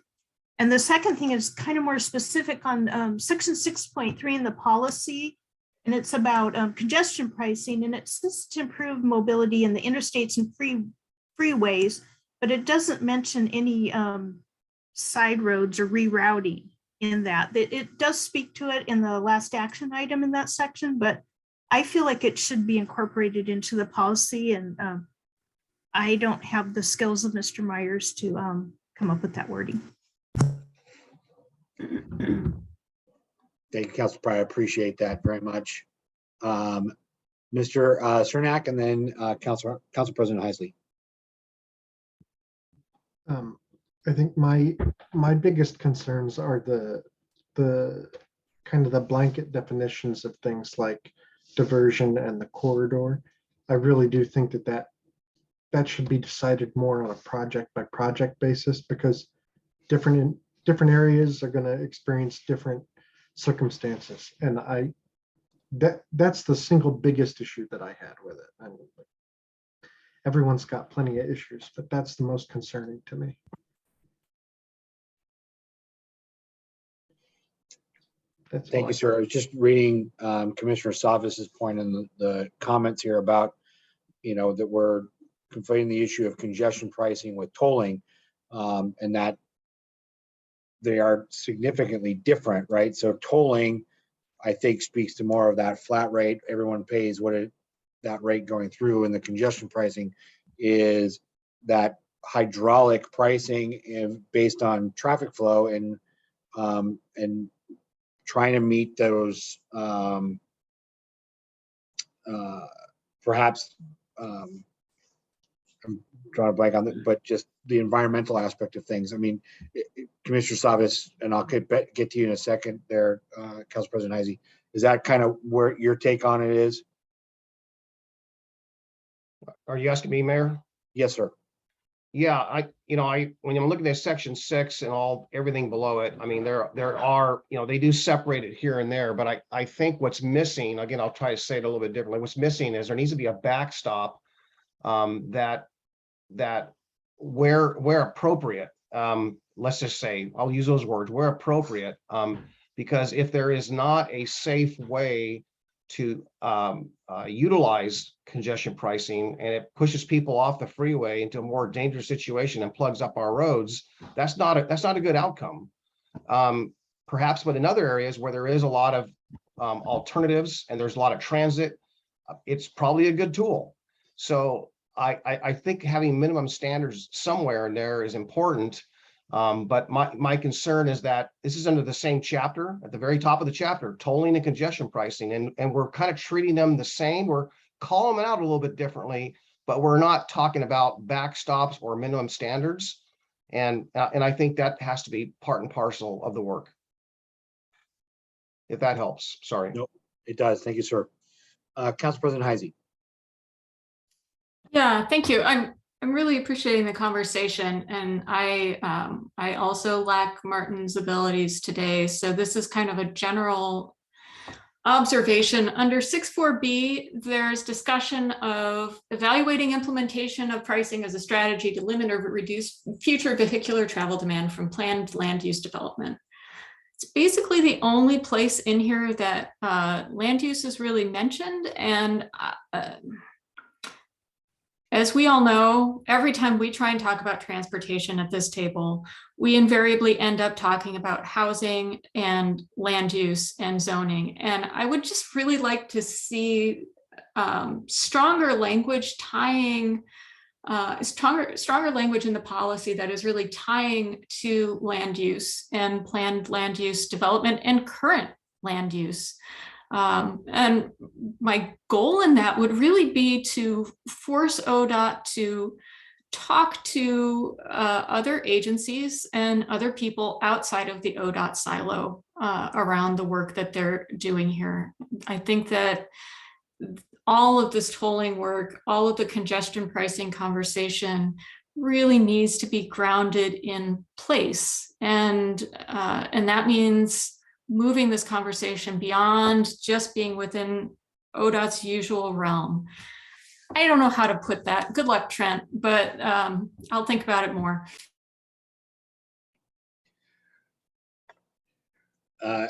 And the second thing is kind of more specific on section 6.3 in the policy, and it's about congestion pricing, and it says to improve mobility in the interstates and freeways, but it doesn't mention any side roads or rerouting in that. It does speak to it in the last action item in that section, but I feel like it should be incorporated into the policy, and I don't have the skills of Mr. Myers to come up with that wording.
Thank you, Councilor Pryor. I appreciate that very much. Mr. Cernak, and then Council President Heisley.
I think my biggest concerns are the kind of the blanket definitions of things like diversion and the corridor. I really do think that should be decided more on a project by project basis, because different areas are going to experience different circumstances, and that's the single biggest issue that I had with it. And everyone's got plenty of issues, but that's the most concerning to me.
Thank you, sir. I was just reading Commissioner Savis's point in the comments here about, that we're conflating the issue of congestion pricing with tolling, and that they are significantly different, right? So tolling, I think, speaks to more of that flat rate. Everyone pays that rate going through, and the congestion pricing is that hydraulic pricing based on traffic flow and trying to meet those perhaps I'm drawing a blank on it, but just the environmental aspect of things. I mean, Commissioner Savis, and I'll get to you in a second there, Council President Heisey, is that kind of where your take on it is?
Are you asking me, Mayor?
Yes, sir.
Yeah, when I'm looking at section 6 and everything below it, I mean, there are, they do separate it here and there, but I think what's missing, again, I'll try to say it a little bit differently. What's missing is there needs to be a backstop that where appropriate, let's just say, I'll use those words, where appropriate, because if there is not a safe way to utilize congestion pricing, and it pushes people off the freeway into a more dangerous situation and plugs up our roads, that's not a good outcome. Perhaps, but in other areas where there is a lot of alternatives and there's a lot of transit, it's probably a good tool. So I think having minimum standards somewhere in there is important. But my concern is that this is under the same chapter, at the very top of the chapter, tolling and congestion pricing, and we're kind of treating them the same. We're calling them out a little bit differently, but we're not talking about backstops or minimum standards. And I think that has to be part and parcel of the work. If that helps, sorry.
No, it does. Thank you, sir. Council President Heisey.
Yeah, thank you. I'm really appreciating the conversation, and I also lack Martin's abilities today. So this is kind of a general observation. Under 6.4B, there's discussion of evaluating implementation of pricing as a strategy to limit or reduce future vehicular travel demand from planned land use development. It's basically the only place in here that land use is really mentioned. And as we all know, every time we try and talk about transportation at this table, we invariably end up talking about housing and land use and zoning. And I would just really like to see stronger language tying, stronger language in the policy that is really tying to land use and planned land use development and current land use. And my goal in that would really be to force ODOT to talk to other agencies and other people outside of the ODOT silo around the work that they're doing here. I think that all of this tolling work, all of the congestion pricing conversation really needs to be grounded in place. And that means moving this conversation beyond just being within ODOT's usual realm. I don't know how to put that. Good luck, Trent, but I'll think about it more.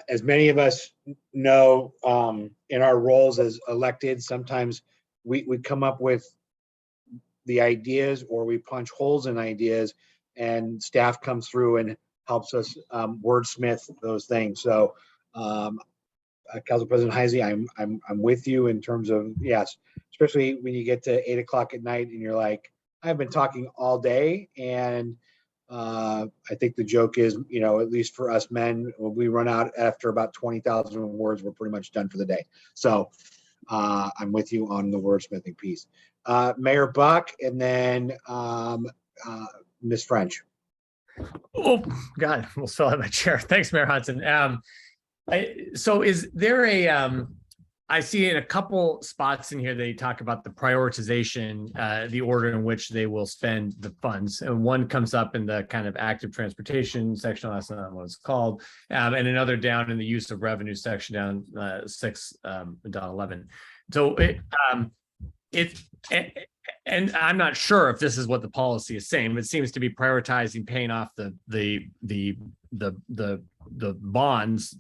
As many of us know, in our roles as elected, sometimes we come up with the ideas or we punch holes in ideas, and staff comes through and helps us wordsmith those things. So, Council President Heisey, I'm with you in terms of, yes, especially when you get to 8 o'clock at night and you're like, I've been talking all day. And I think the joke is, you know, at least for us men, when we run out after about 20,000 words, we're pretty much done for the day. So I'm with you on the wordsmithing piece. Mayor Buck, and then Ms. French.
Oh, God, we'll still have my chair. Thanks, Mayor Hudson. So is there a, I see in a couple spots in here, they talk about the prioritization, the order in which they will spend the funds. And one comes up in the kind of active transportation section, that's not what it's called. And another down in the use of revenue section down 6.11. So and I'm not sure if this is what the policy is saying, but it seems to be prioritizing paying off the bonds,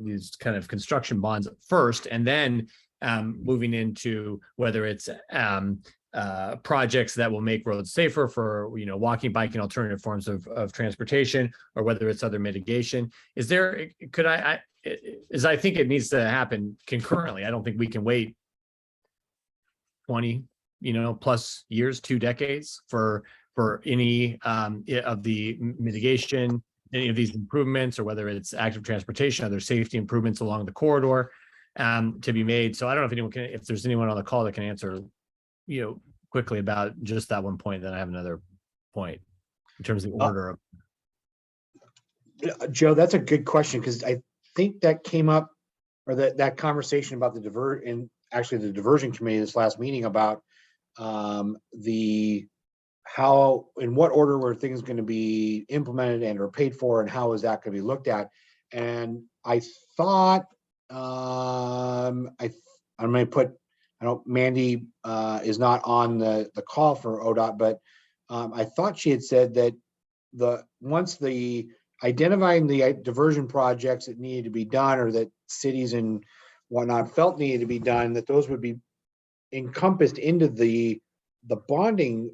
these kind of construction bonds first, and then moving into whether it's projects that will make roads safer for, you know, walking, biking, alternative forms of transportation, or whether it's other mitigation. Is there, I think it needs to happen concurrently. I don't think we can wait 20, plus years, 2 decades for any of the mitigation, any of these improvements, or whether it's active transportation, other safety improvements along the corridor to be made. So I don't know if anyone can, if there's anyone on the call that can answer, quickly about just that one point. Then I have another point in terms of the order of.
Joe, that's a good question, because I think that came up, or that conversation about the diversion committee this last meeting about how, in what order were things going to be implemented and or paid for, and how is that going to be looked at? And I thought, I'm going to put, I don't, Mandy is not on the call for ODOT, but I thought she had said that once the identifying the diversion projects that needed to be done, or that cities and whatnot felt needed to be done, that those would be encompassed into the bonding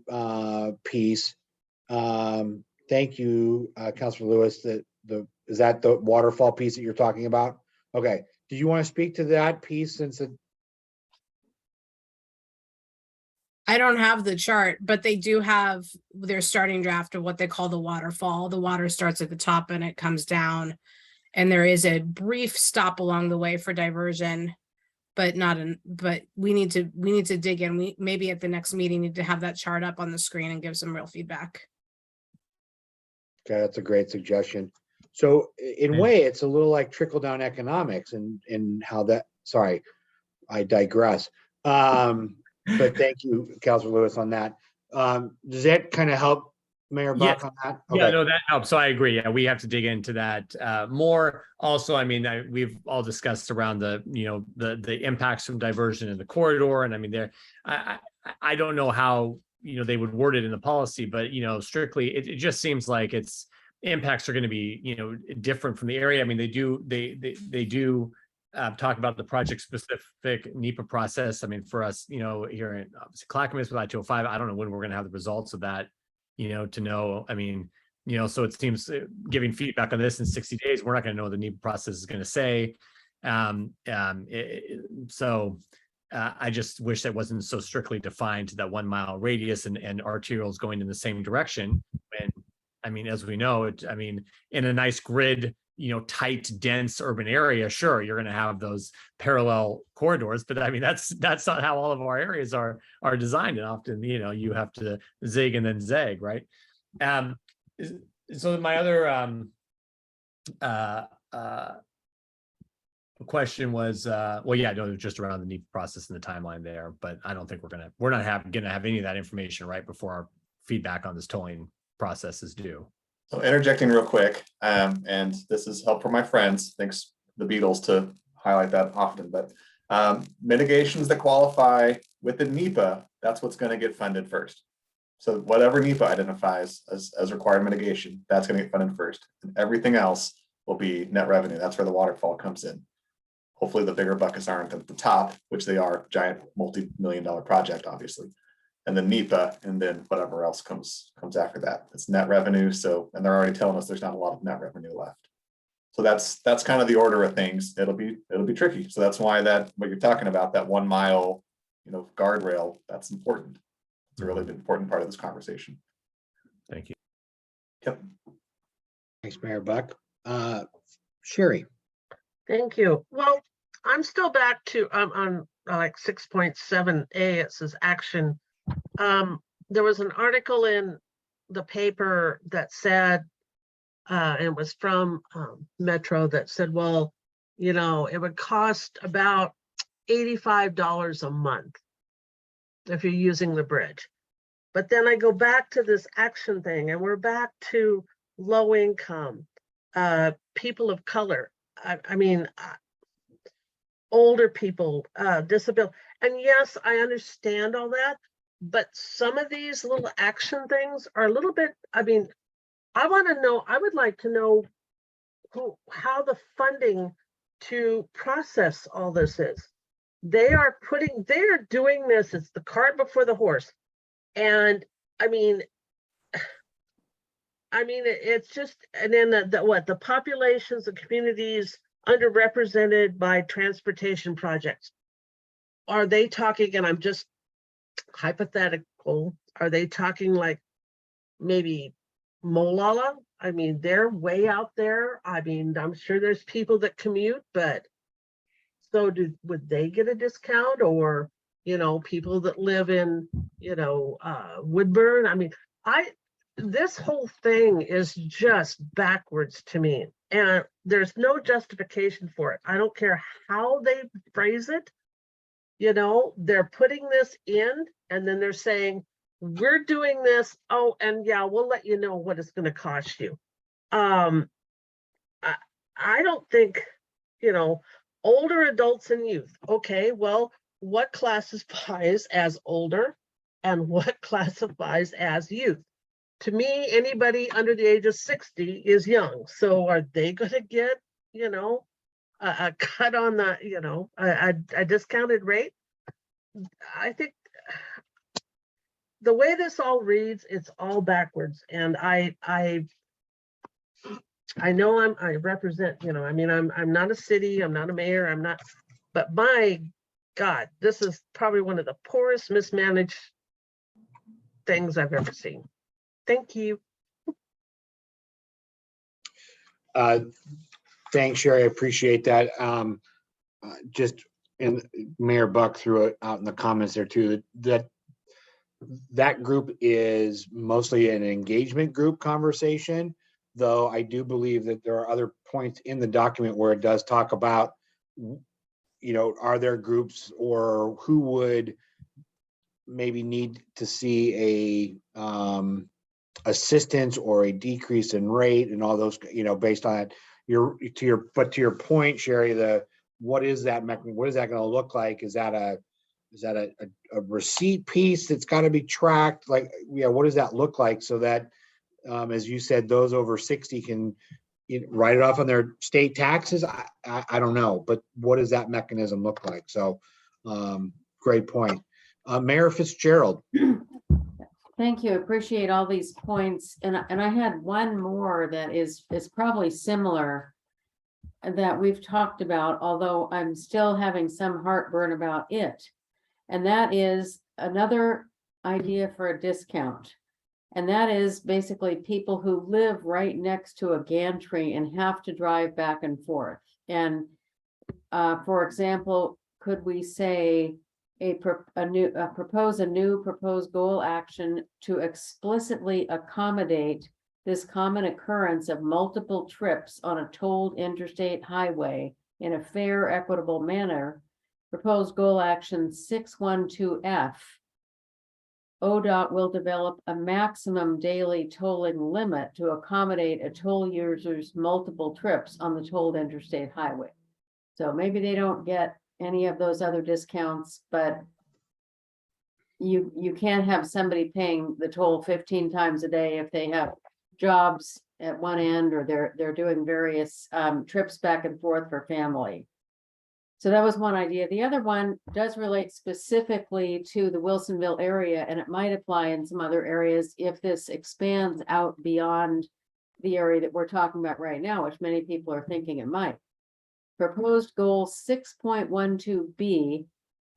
piece. Thank you, Councilor Lewis. Is that the waterfall piece that you're talking about? Okay. Did you want to speak to that piece, since
I don't have the chart, but they do have their starting draft of what they call the waterfall. The water starts at the top and it comes down, and there is a brief stop along the way for diversion, but but we need to dig in. We maybe at the next meeting need to have that chart up on the screen and give some real feedback.
Okay, that's a great suggestion. So in a way, it's a little like trickle down economics and how that, sorry, I digress. But thank you, Councilor Lewis, on that. Does that kind of help Mayor Buck on that?
Yeah,
Okay.
no, that helps. So I agree. Yeah, we have to dig into that more. Also, I mean, we've all discussed around the, you know, the impacts from diversion in the corridor. And I mean, I don't know how, you know, they would word it in the policy, but, you know, strictly, it just seems like it's impacts are going to be, you know, different from the area. I mean, they do talk about the project specific NEPA process. I mean, for us, you know, here in Clackamas with I-205, I don't know when we're going to have the results of that, you know, to know. I mean, you know, so it seems giving feedback on this in 60 days, we're not going to know what the NEPA process is going to say. I just wish that wasn't so strictly defined to that 1 mile radius and arterials going in the same direction. And I mean, as we know, I mean, in a nice grid, you know, tight, dense urban area, sure, you're going to have those parallel corridors, but I mean, that's not how all of our areas are designed. And often, you know, you have to zig and then zag, right? So my other question was, well, yeah, no, it was just around the NEPA process and the timeline there, but I don't think we're not gonna have any of that information right before our feedback on this tolling process is due.
So interjecting real quick, and this is help for my friends, thanks the Beatles to highlight that often, but mitigations that qualify with the NEPA, that's what's going to get funded first. So whatever NEPA identifies as required mitigation, that's going to get funded first. And everything else will be net revenue. That's where the waterfall comes in. Hopefully the bigger buckets aren't at the top, which they are, giant multi-million-dollar project, obviously. And then NEPA, and then whatever else comes after that. It's net revenue. So, and they're already telling us there's not a lot of net revenue left. So that's kind of the order of things. It'll be tricky. So that's why what you're talking about, that 1 mile, you know, guardrail, that's important. It's a really important part of this conversation.
Thank you.
Yep.
Thanks, Mayor Buck. Sherry.
Thank you. Well, I'm still back to on like 6.7a. It says action. There was an article in the paper that said, and it was from Metro that said, well, you know, it would cost about $85 a month if you're using the bridge. But then I go back to this action thing, and we're back to low income, people of color. I mean, older people, disability. And yes, I understand all that, but some of these little action things are a little bit, I mean, I would like to know how the funding to process all this is. They're doing this, it's the cart before the horse. And I mean, it's just, and then the populations, the communities underrepresented by transportation projects. Are they talking, and I'm just hypothetical, are they talking like maybe Molalla? I mean, they're way out there. I mean, I'm sure there's people that commute, but so would they get a discount? Or, you know, people that live in, you know, Woodburn? I mean, this whole thing is just backwards to me, and there's no justification for it. I don't care how they phrase it. You know, they're putting this in, and then they're saying, we're doing this. Oh, and yeah, we'll let you know what it's going to cost you. I don't think, you know, older adults and youth. Okay, well, what classifies as older and what classifies as youth? To me, anybody under the age of 60 is young. So are they going to get, you know, a cut on the, you know, a discounted rate? I think the way this all reads, it's all backwards. And I know I represent, you know, I mean, I'm not a city, I'm not a mayor, I'm not, but my God, this is probably one of the poorest mismanaged things I've ever seen. Thank you.
Thanks, Sherry. I appreciate that. Just, and Mayor Buck threw it out in the comments there too, that group is mostly an engagement group conversation. though I do believe that there are other points in the document where it does talk about, are there groups or who would maybe need to see a assistance or a decrease in rate and all those, based on it. To your point, Sherry, what is that mechanism? What is that going to look like? Is that a receipt piece that's got to be tracked? Like, what does that look like so that, as you said, those over 60 can write it off on their state taxes? I don't know, but what does that mechanism look like? So, great point. Mayor Fitzgerald.
Thank you. Appreciate all these points. And I had one more that is probably similar that we've talked about, although I'm still having some heartburn about it. And that is another idea for a discount. And that is basically people who live right next to a gantry and have to drive back and forth. And for example, could we say propose a new proposed goal action to explicitly accommodate this common occurrence of multiple trips on a tolled interstate highway in a fair, equitable manner? Proposed goal action 612F. ODOT will develop a maximum daily tolling limit to accommodate a toll user's multiple trips on the tolled interstate highway. So maybe they don't get any of those other discounts, but you can't have somebody paying the toll 15 times a day if they have jobs at one end or they're doing various trips back and forth for family. So that was one idea. The other one does relate specifically to the Wilsonville area, and it might apply in some other areas if this expands out beyond the area that we're talking about right now, which many people are thinking it might. Proposed goal 6.12B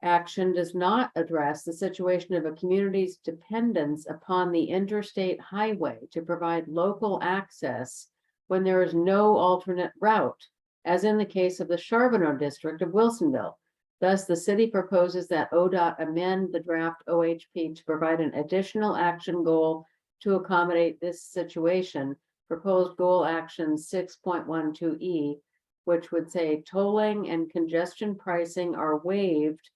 action does not address the situation of a community's dependence upon the interstate highway to provide local access when there is no alternate route, as in the case of the Charbonneau district of Wilsonville. Thus, the city proposes that ODOT amend the draft OHP to provide an additional action goal to accommodate this situation. Proposed goal action 6.12E, which would say tolling and congestion pricing are waived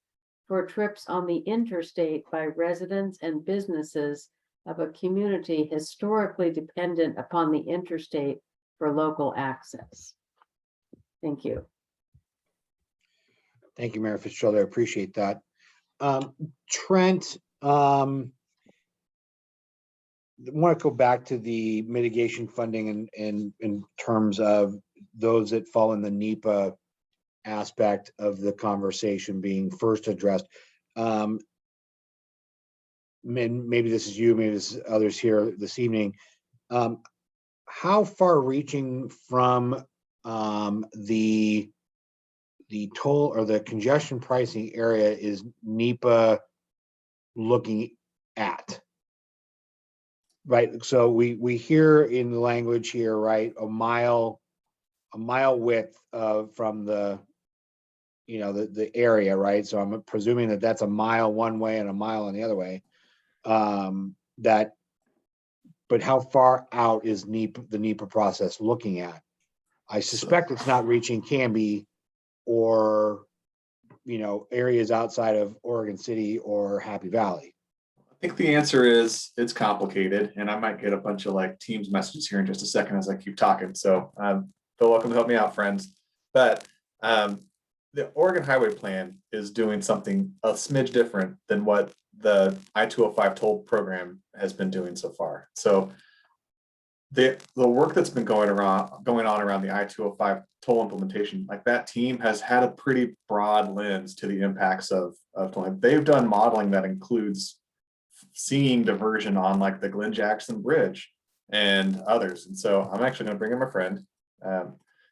for trips on the interstate by residents and businesses of a community historically dependent upon the interstate for local access. Thank you.
Thank you, Mayor Fitzgerald. I appreciate that. Trent, I want to go back to the mitigation funding and in terms of those that fall in the NEPA aspect of the conversation being first addressed. Maybe this is you, maybe this is others here this evening. How far reaching from the toll or the congestion pricing area is NEPA looking at? Right, so we hear in the language here, right, a mile width from the the area, right? So I'm presuming that that's a mile one way and a mile on the other way. But how far out is the NEPA process looking at? I suspect it's not reaching Canby or areas outside of Oregon City or Happy Valley.
I think the answer is it's complicated, and I might get a bunch of Teams messages here in just a second as I keep talking. So feel welcome to help me out, friends. But the Oregon Highway Plan is doing something a smidge different than what the I-205 toll program has been doing so far. So the work that's been going on around the I-205 toll implementation, that team has had a pretty broad lens to the impacts of tolling. They've done modeling that includes seeing diversion on the Glenn Jackson Bridge and others. And so I'm actually going to bring in my friend.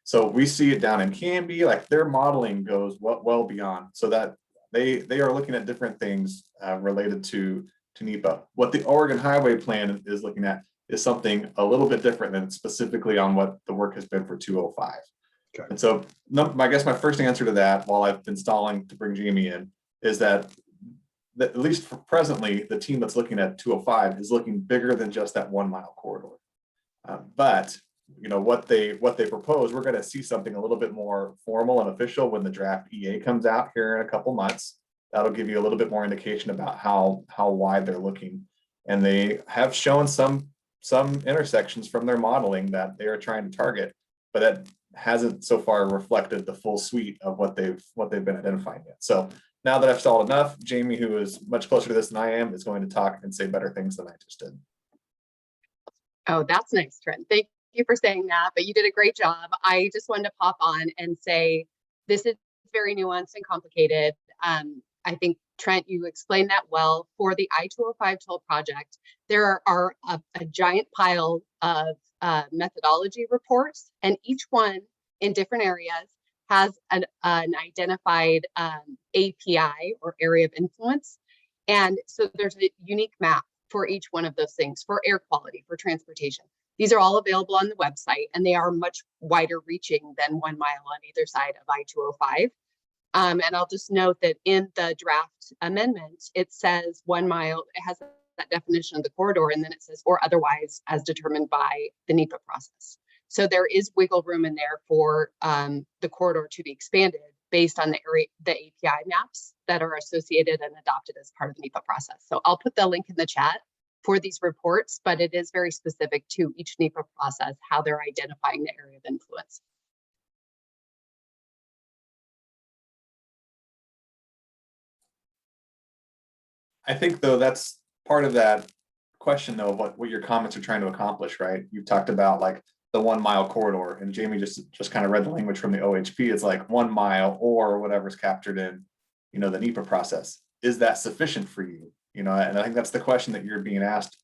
So we see it down in Canby, their modeling goes well beyond, so that they are looking at different things related to NEPA. What the Oregon Highway Plan is looking at is something a little bit different than specifically on what the work has been for 205. Okay. And so I guess my first answer to that, while I've been stalling to bring Jamie in, is that at least for presently, the team that's looking at 205 is looking bigger than just that 1 mile corridor. But what they propose, we're going to see something a little bit more formal and official when the draft EA comes out here in a couple months. That'll give you a little bit more indication about how wide they're looking. And they have shown some intersections from their modeling that they are trying to target, but that hasn't so far reflected the full suite of what they've been identifying yet. So now that I've stalled enough, Jamie, who is much closer to this than I am, is going to talk and say better things than I just did.
Oh, that's nice, Trent. Thank you for saying that, but you did a great job. I just wanted to pop on and say this is very nuanced and complicated. I think, Trent, you explained that well. For the I-205 toll project, there are a giant pile of methodology reports, and each one in different areas has an identified API or area of influence. And so there's a unique map for each one of those things, for air quality, for transportation. These are all available on the website, and they are much wider reaching than 1 mile on either side of I-205. And I'll just note that in the draft amendment, it says 1 mile, it has that definition of the corridor, and then it says, or otherwise as determined by the NEPA process. So there is wiggle room in there for the corridor to be expanded based on the API maps that are associated and adopted as part of the NEPA process. So I'll put the link in the chat for these reports, but it is very specific to each NEPA process, how they're identifying the area of influence.
I think, though, that's part of that question, though, of what your comments are trying to accomplish, right? You've talked about like the 1 mile corridor, and Jamie just kind of read the language from the OHP. It's like 1 mile or whatever's captured in, the NEPA process. Is that sufficient for you? And I think that's the question that you're being asked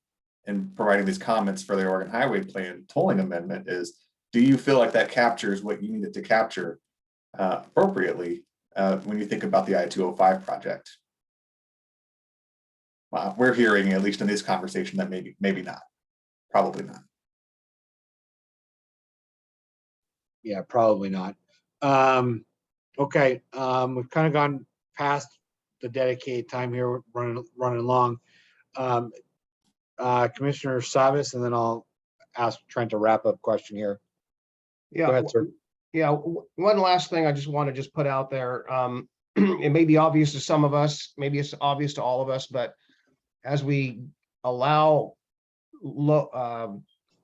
in providing these comments for the Oregon Highway Plan tolling amendment is, do you feel like that captures what you need it to capture appropriately when you think about the I-205 project? We're hearing, at least in this conversation, that maybe not, probably not.
Yeah, probably not. Okay, we've kind of gone past the dedicated time here. We're running along. Commissioner Savis, and then I'll ask Trent to wrap up question here.
Yeah.
Go ahead, sir.
Yeah, one last thing I just want to put out there. It may be obvious to some of us, maybe it's obvious to all of us, but as we allow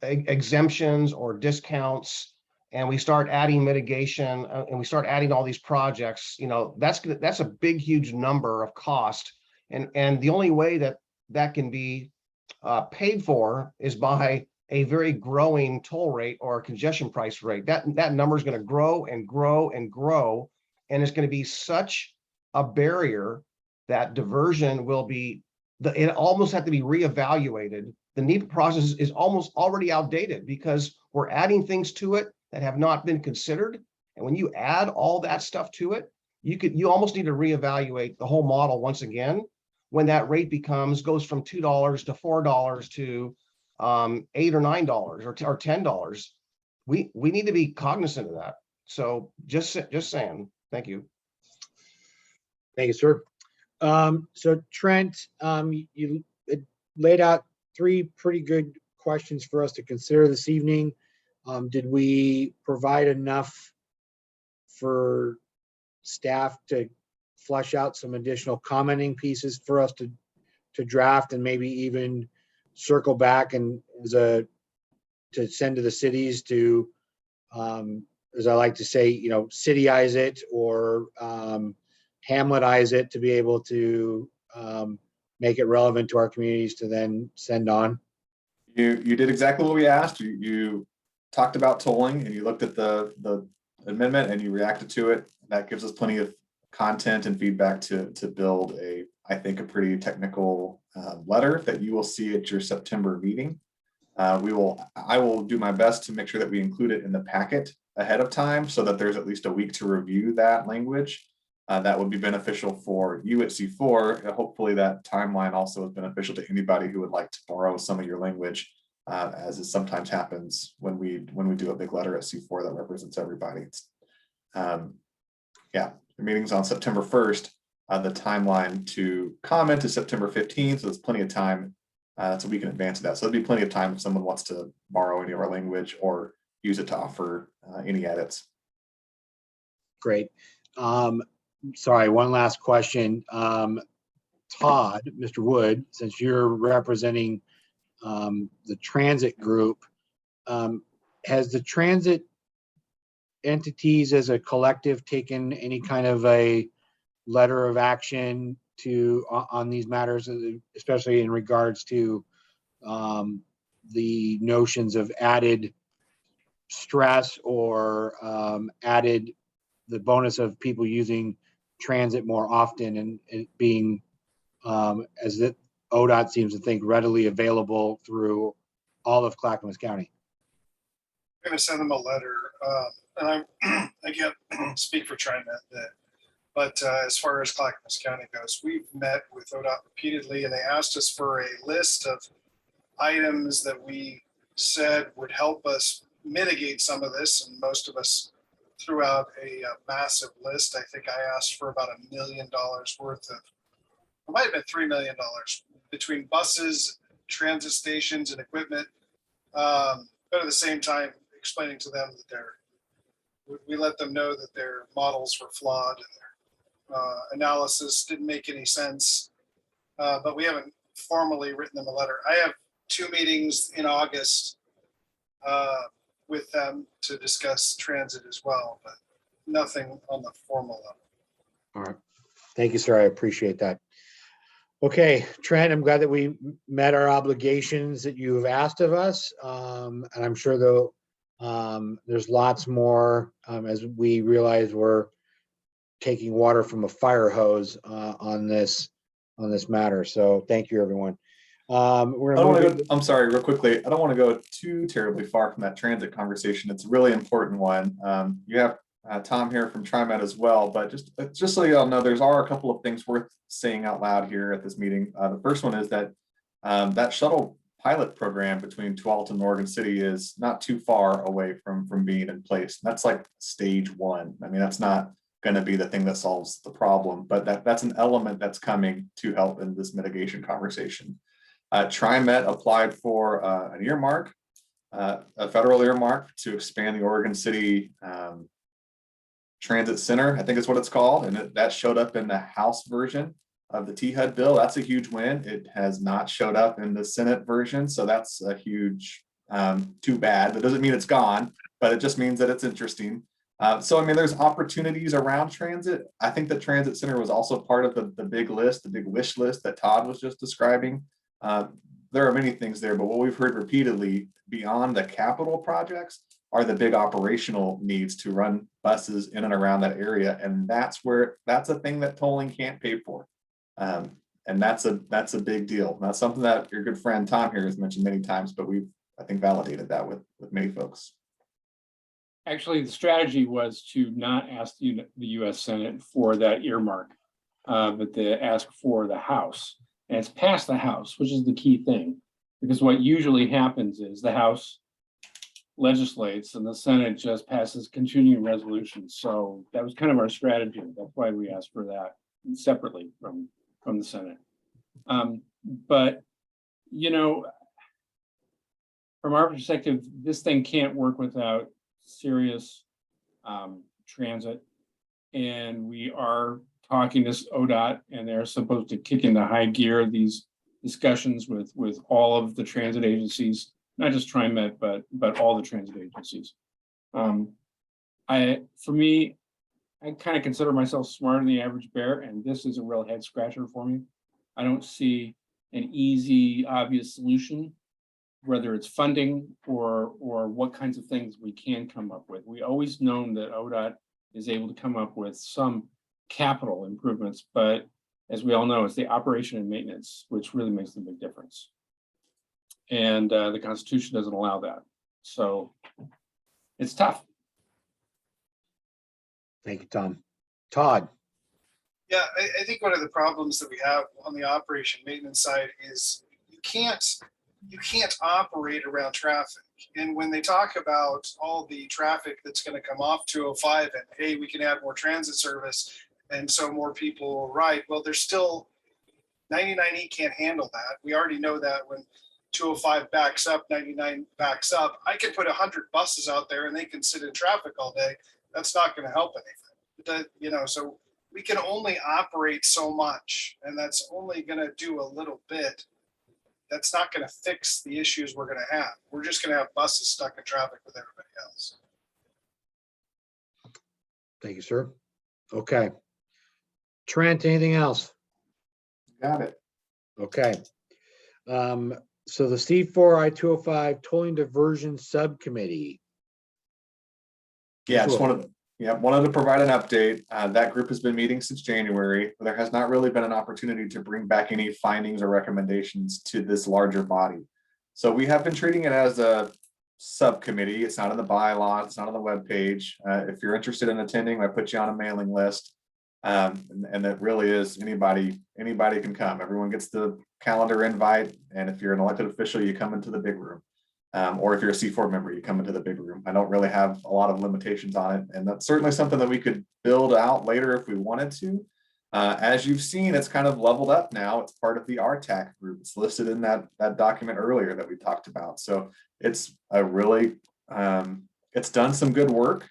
exemptions or discounts, and we start adding mitigation, and we start adding all these projects, that's a big, huge number of cost. And the only way that can be paid for is by a very growing toll rate or congestion price rate. That number is going to grow and grow and grow, and it's going to be such a barrier that diversion will be. It almost have to be reevaluated. The NEPA process is almost already outdated because we're adding things to it that have not been considered. And when you add all that stuff to it, you almost need to reevaluate the whole model once again, when that rate goes from $2 to $4 to $8 or $9 or $10. We need to be cognizant of that. So just saying, thank you.
Thank you, sir. So Trent, you laid out 3 pretty good questions for us to consider this evening. Did we provide enough for staff to flesh out some additional commenting pieces for us to draft, and maybe even circle back and to send to the cities to, as I like to say, cityize it or Hamletize it to be able to make it relevant to our communities to then send on?
You did exactly what we asked. You talked about tolling, and you looked at the amendment and you reacted to it. That gives us plenty of content and feedback to build I think a pretty technical letter that you will see at your September meeting. I will do my best to make sure that we include it in the packet ahead of time so that there's at least a week to review that language. That would be beneficial for you at C4. Hopefully that timeline also is beneficial to anybody who would like to borrow some of your language, as it sometimes happens when we do a big letter at C4 that represents everybody. Yeah, the meeting's on September 1st. The timeline to comment is September 15th, so there's plenty of time. It's a week in advance of that, so there'll be plenty of time if someone wants to borrow any of our language or use it to offer any edits.
Great. Sorry, one last question. Todd, Mr. Wood, since you're representing the transit group, has the transit entities as a collective taken any kind of a letter of action to on these matters, especially in regards to the notions of added stress or added the bonus of people using transit more often and it being as that ODOT seems to think readily available through all of Clackamas County?
I'm gonna send them a letter, and I can't speak for TriMet, but as far as Clackamas County goes, we've met with ODOT repeatedly, and they asked us for a list of items that we said would help us mitigate some of this, and most of us threw out a massive list. I think I asked for about $1 million worth of, it might have been $3 million between buses, transit stations, and equipment. But at the same time, explaining to them that we let them know that their models were flawed and their analysis didn't make any sense. But we haven't formally written them a letter. I have 2 meetings in August with them to discuss transit as well, but nothing on the formal level.
All right. Thank you, sir. I appreciate that. Okay, Trent, I'm glad that we met our obligations that you've asked of us. And I'm sure though, there's lots more as we realize we're taking water from a fire hose on this matter. So thank you, everyone.
I'm sorry, real quickly. I don't want to go too terribly far from that transit conversation. It's a really important one. You have Tom here from TriMet as well, but just so you all know, there's a couple of things worth saying out loud here at this meeting. The first one is that that shuttle pilot program between Tualatin and Oregon City is not too far away from being in place. That's like stage 1. I mean, that's not going to be the thing that solves the problem, but that's an element that's coming to help in this mitigation conversation. TriMet applied for an earmark, a federal earmark to expand the Oregon City Transit Center, I think is what it's called, and that showed up in the House version of the THUD bill. That's a huge win. It has not showed up in the Senate version, so that's a huge too bad. That doesn't mean it's gone, but it just means that it's interesting. So I mean, there's opportunities around transit. I think the Transit Center was also part of the big list, the big wish list that Todd was just describing. There are many things there, but what we've heard repeatedly beyond the capital projects are the big operational needs to run buses in and around that area. And that's a thing that tolling can't pay for. And that's a big deal. That's something that your good friend Tom here has mentioned many times, but we've, I think, validated that with many folks.
Actually, the strategy was to not ask the US Senate for that earmark, but to ask for the House. And it's passed the House, which is the key thing. Because what usually happens is the House legislates and the Senate just passes continuing resolutions. So that was kind of our strategy. That's why we asked for that separately from the Senate. But, you know, from our perspective, this thing can't work without serious transit. And we are talking to ODOT, and they're supposed to kick into high gear these discussions with all of the transit agencies, not just TriMet, but all the transit agencies. For me, I kind of consider myself smarter than the average bear, and this is a real head scratcher for me. I don't see an easy, obvious solution, whether it's funding or what kinds of things we can come up with. We always known that ODOT is able to come up with some capital improvements, but as we all know, it's the operation and maintenance which really makes the big difference. And the Constitution doesn't allow that. So it's tough.
Thank you, Tom. Todd.
Yeah, I think one of the problems that we have on the operation maintenance side is you can't operate around traffic. And when they talk about all the traffic that's going to come off 205 and hey, we can add more transit service and so more people will ride. Well, there's still 99E can't handle that. We already know that when 205 backs up, 99 backs up. I can put 100 buses out there and they can sit in traffic all day. That's not going to help anything. So we can only operate so much, and that's only going to do a little bit. That's not going to fix the issues we're going to have. We're just going to have buses stuck in traffic with everybody else.
Thank you, sir. Okay. Trent, anything else?
Got it.
Okay. So the C4 I-205 tolling diversion subcommittee.
Yeah, just wanted to provide an update. That group has been meeting since January. There has not really been an opportunity to bring back any findings or recommendations to this larger body. So we have been treating it as a subcommittee. It's not in the bylaws, it's not on the webpage. If you're interested in attending, I put you on a mailing list. And that really is anybody can come. Everyone gets the calendar invite. And if you're an elected official, you come into the big room. Or if you're a C4 member, you come into the big room. I don't really have a lot of limitations on it. And that's certainly something that we could build out later if we wanted to. As you've seen, it's kind of leveled up now. It's part of the RTAC group. It's listed in that document earlier that we talked about. So it's a really, it's done some good work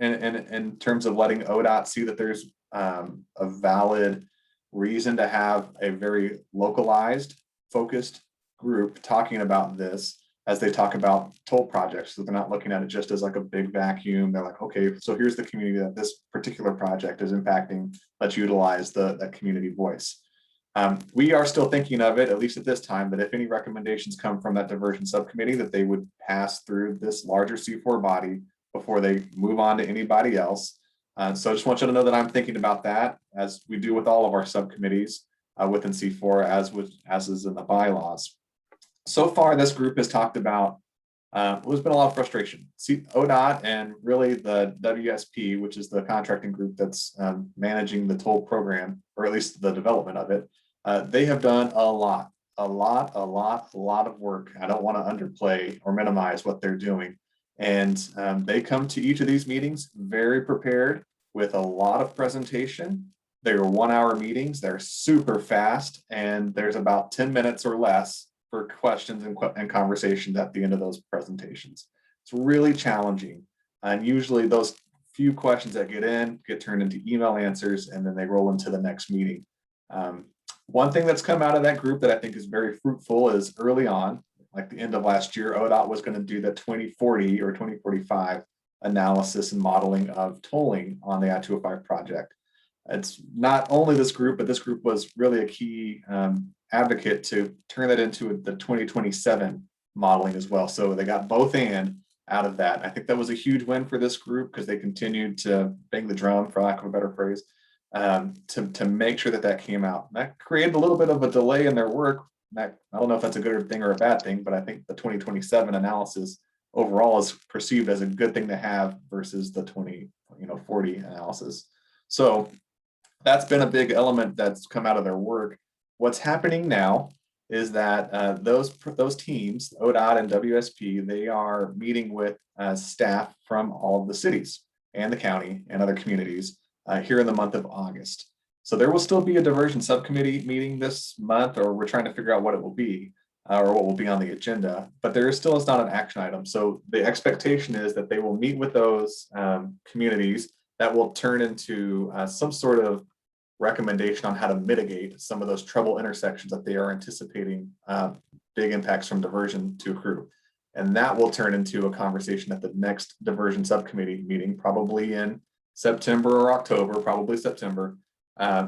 in terms of letting ODOT see that there's a valid reason to have a very localized, focused group talking about this as they talk about toll projects. So they're not looking at it just as like a big vacuum. They're like, okay, so here's the community that this particular project is impacting. Let's utilize that community voice. We are still thinking of it, at least at this time, that if any recommendations come from that diversion subcommittee, that they would pass through this larger C4 body before they move on to anybody else. So I just want you to know that I'm thinking about that, as we do with all of our subcommittees within C4, as is in the bylaws. So far, this group has talked about, there's been a lot of frustration. ODOT and really the WSP, which is the contracting group that's managing the toll program, or at least the development of it, they have done a lot of work. I don't want to underplay or minimize what they're doing. And they come to each of these meetings very prepared with a lot of presentation. They're 1 hour meetings. They're super fast. And there's about 10 minutes or less for questions and conversations at the end of those presentations. It's really challenging. And usually those few questions that get turned into email answers, and then they roll into the next meeting. One thing that's come out of that group that I think is very fruitful is early on, like the end of last year, ODOT was going to do the 2040 or 2045 analysis and modeling of tolling on the I-205 project. It's not only this group, but this group was really a key advocate to turn that into the 2027 modeling as well. So they got both and out of that. I think that was a huge win for this group because they continued to bang the drum, for lack of a better phrase, to make sure that came out. That created a little bit of a delay in their work. I don't know if that's a good thing or a bad thing, but I think the 2027 analysis overall is perceived as a good thing to have versus the 2040 analysis. So that's been a big element that's come out of their work. What's happening now is that those teams, ODOT and WSP, they are meeting with staff from all of the cities and the county and other communities here in the month of August. So there will still be a diversion subcommittee meeting this month, or we're trying to figure out what it will be or what will be on the agenda, but there still is not an action item. So the expectation is that they will meet with those communities that will turn into some sort of recommendation on how to mitigate some of those trouble intersections that they are anticipating big impacts from diversion to accrue. And that will turn into a conversation at the next diversion subcommittee meeting, probably in September or October, probably September,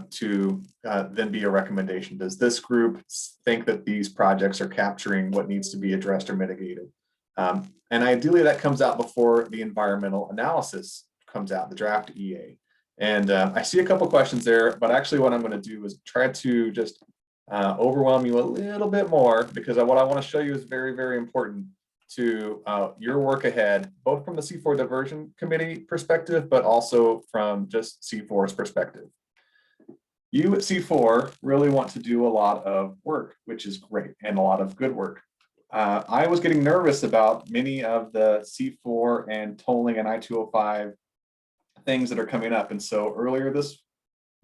to then be a recommendation. Does this group think that these projects are capturing what needs to be addressed or mitigated? And ideally that comes out before the environmental analysis comes out, the draft EA. And I see a couple questions there, but actually what I'm going to do is try to just overwhelm you a little bit more, because what I want to show you is very, very important to your work ahead, both from the C4 Diversion Committee perspective, but also from just C4's perspective. You at C4 really want to do a lot of work, which is great, and a lot of good work. I was getting nervous about many of the C4 and tolling and I-205 things that are coming up. And so earlier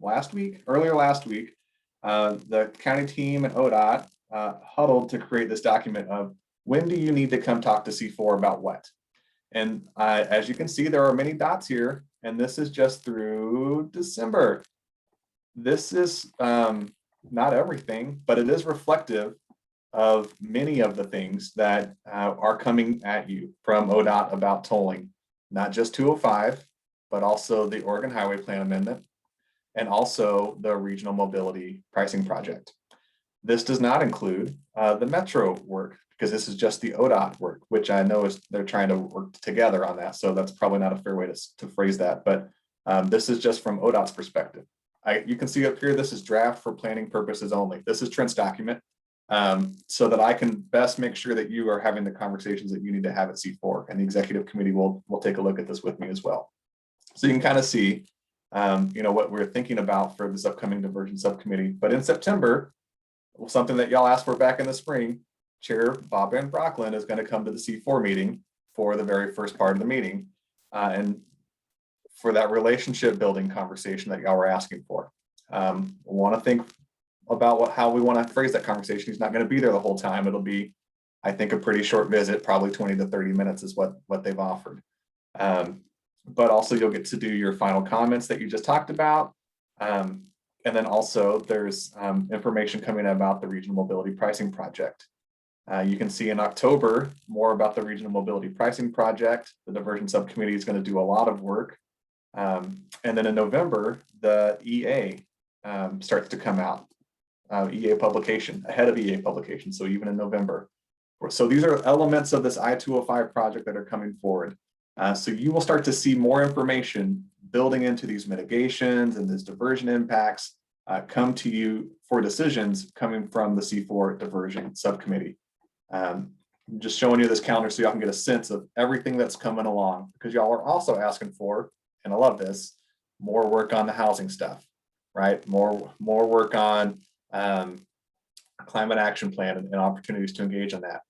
last week, the county team and ODOT huddled to create this document of when do you need to come talk to C4 about what? And as you can see, there are many dots here, and this is just through December. This is not everything, but it is reflective of many of the things that are coming at you from ODOT about tolling, not just 205, but also the Oregon Highway Plan Amendment, and also the Regional Mobility Pricing Project. This does not include the Metro work, because this is just the ODOT work, which I know is they're trying to work together on that. So that's probably not a fair way to phrase that, but this is just from ODOT's perspective. You can see up here, this is draft for planning purposes only. This is Trent's document, so that I can best make sure that you are having the conversations that you need to have at C4, and the executive committee will take a look at this with me as well. So you can kind of see, what we're thinking about for this upcoming diversion subcommittee. But in September, something that y'all asked for back in the spring, Chair Bob Van Brocklin is going to come to the C4 meeting for the very first part of the meeting, and for that relationship building conversation that y'all were asking for. Want to think about how we want to phrase that conversation. He's not going to be there the whole time. It'll be, I think, a pretty short visit, probably 20 to 30 minutes is what they've offered. But also you'll get to do your final comments that you just talked about. And then also there's information coming about the Regional Mobility Pricing Project. You can see in October more about the Regional Mobility Pricing Project. The Diversion Subcommittee is going to do a lot of work. And then in November, the EA starts to come out, EA publication, ahead of EA publication, so even in November. So these are elements of this I-205 project that are coming forward. So you will start to see more information building into these mitigations and these diversion impacts come to you for decisions coming from the C4 Diversion Subcommittee. Just showing you this calendar so y'all can get a sense of everything that's coming along, because y'all are also asking for, and I love this, more work on the housing stuff, right? More work on climate action plan and opportunities to engage on that.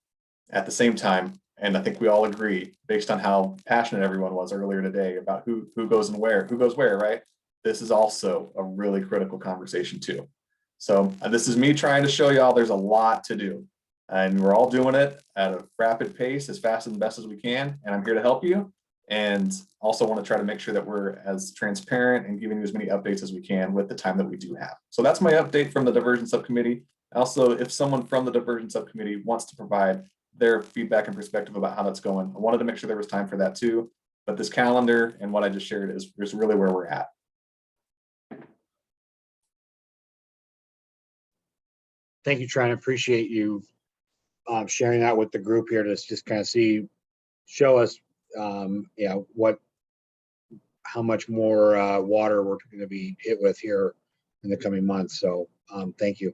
At the same time, and I think we all agree, based on how passionate everyone was earlier today about who goes and where, who goes where, right? This is also a really critical conversation too. So this is me trying to show y'all there's a lot to do, and we're all doing it at a rapid pace, as fast and best as we can. And I'm here to help you. And also want to try to make sure that we're as transparent and giving you as many updates as we can with the time that we do have. So that's my update from the Diversion Subcommittee. Also, if someone from the Diversion Subcommittee wants to provide their feedback and perspective about how that's going, I wanted to make sure there was time for that too. But this calendar and what I just shared is really where we're at.
Thank you, Trent. I appreciate you sharing that with the group here to just kind of show us, how much more water we're going to be hit with here in the coming months. So thank you.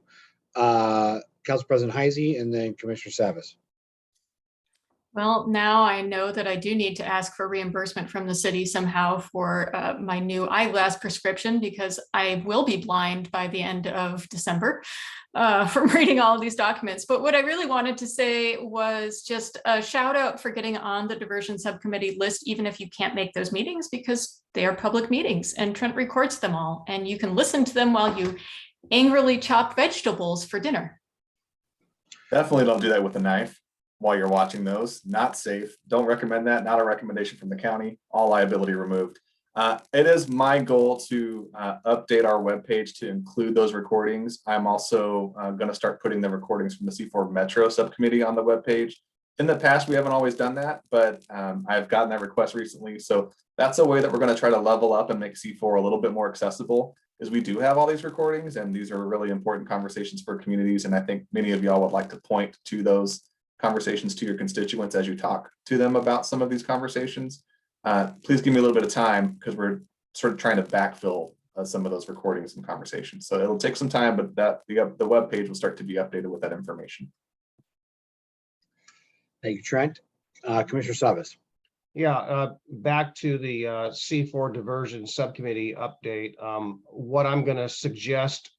Council President Heisey and then Commissioner Savas.
Well, now I know that I do need to ask for reimbursement from the city somehow for my new eyeglass prescription, because I will be blind by the end of December from reading all of these documents. But what I really wanted to say was just a shout out for getting on the Diversion Subcommittee list, even if you can't make those meetings, because they are public meetings and Trent records them all, and you can listen to them while you angrily chop vegetables for dinner.
Definitely don't do that with a knife while you're watching those. Not safe. Don't recommend that. Not a recommendation from the county. All liability removed. It is my goal to update our webpage to include those recordings. I'm also going to start putting the recordings from the C4 Metro Subcommittee on the webpage. In the past, we haven't always done that, but I've gotten that request recently. So that's a way that we're going to try to level up and make C4 a little bit more accessible, is we do have all these recordings, and these are really important conversations for communities. And I think many of y'all would like to point to those conversations to your constituents as you talk to them about some of these conversations. Please give me a little bit of time, because we're sort of trying to backfill some of those recordings and conversations. So it'll take some time, but the web page will start to be updated with that information.
Thank you, Trent. Commissioner Savas.
Yeah, back to the C4 Diversion Subcommittee update. What I'm going to suggest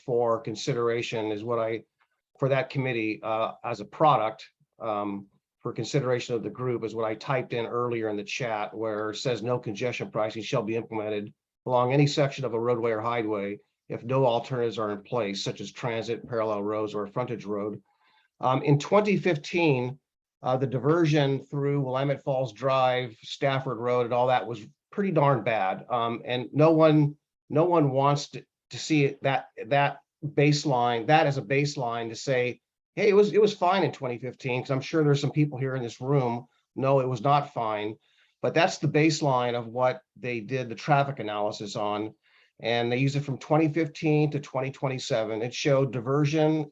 for consideration is for that committee as a product for consideration of the group is what I typed in earlier in the chat, where it says no congestion pricing shall be implemented along any section of a roadway or highway if no alternatives are in place, such as transit, parallel roads, or a frontage road. In 2015, the diversion through Willamette Falls Drive, Stafford Road, and all that was pretty darn bad. And no one wants to see it, that baseline, that as a baseline to say, hey, it was fine in 2015, because I'm sure there's some people here in this room know it was not fine. But that's the baseline of what they did the traffic analysis on. And they used it from 2015 to 2027. It showed diversion.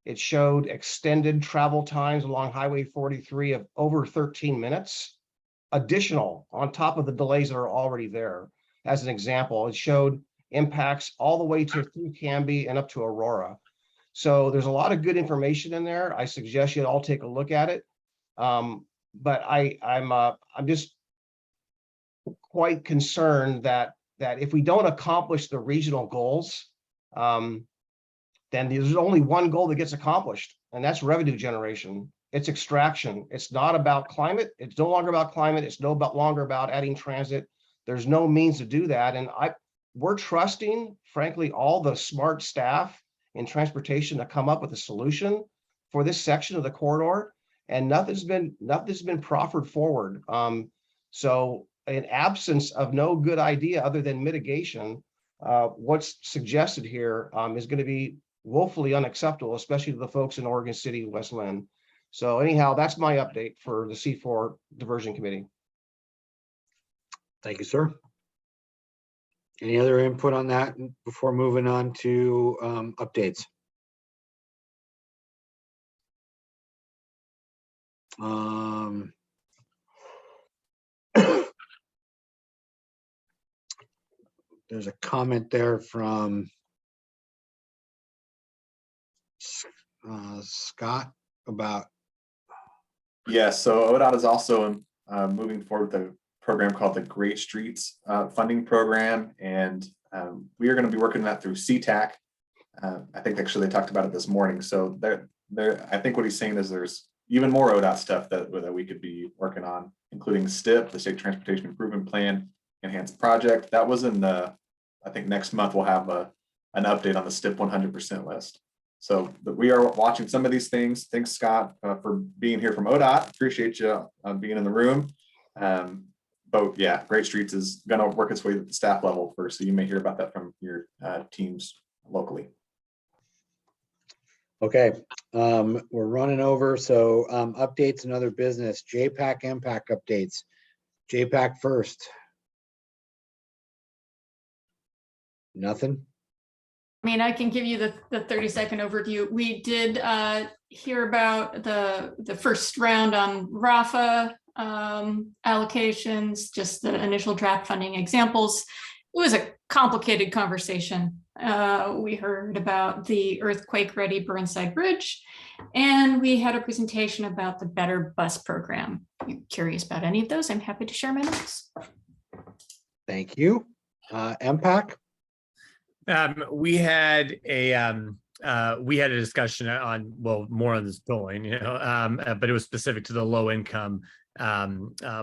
It showed extended travel times along Highway 43 of over 13 minutes, additional on top of the delays that are already there. As an example, it showed impacts all the way to through Canby and up to Aurora. So there's a lot of good information in there. I suggest you all take a look at it. But I'm just quite concerned that if we don't accomplish the regional goals, then there's only one goal that gets accomplished, and that's revenue generation. It's extraction. It's not about climate. It's no longer about climate. It's no longer about adding transit. There's no means to do that. And we're trusting, frankly, all the smart staff in transportation to come up with a solution for this section of the corridor, and nothing's been proffered forward. So in absence of no good idea other than mitigation, what's suggested here is going to be woefully unacceptable, especially to the folks in Oregon City, West Linn. So anyhow, that's my update for the C4 Diversion Committee.
Thank you, sir. Any other input on that before moving on to updates? There's a comment there from Scott about.
Yes, so ODOT is also moving forward with a program called the Great Streets funding program, and we are going to be working that through CTAC. I think actually they talked about it this morning. So I think what he's saying is there's even more ODOT stuff that we could be working on, including STIP, the State Transportation Improvement Plan, Enhanced Project. That was in I think next month we'll have an update on the STIP 100% list. So we are watching some of these things. Thanks, Scott, for being here from ODOT. Appreciate you being in the room. But yeah, Great Streets is going to work its way to the staff level first. So you may hear about that from your teams locally.
Okay, we're running over. So updates and other business. JPAC impact updates. JPAC first. Nothing.
I mean, I can give you the 30-second overview. We did hear about the first round on RAFA allocations, just the initial draft funding examples. It was a complicated conversation. We heard about the earthquake-ready Burnside Bridge, and we had a presentation about the Better Bus Program. If you're curious about any of those, I'm happy to share my notes.
Thank you. MPAC.
We had a discussion on, well, more on this tolling, but it was specific to the low income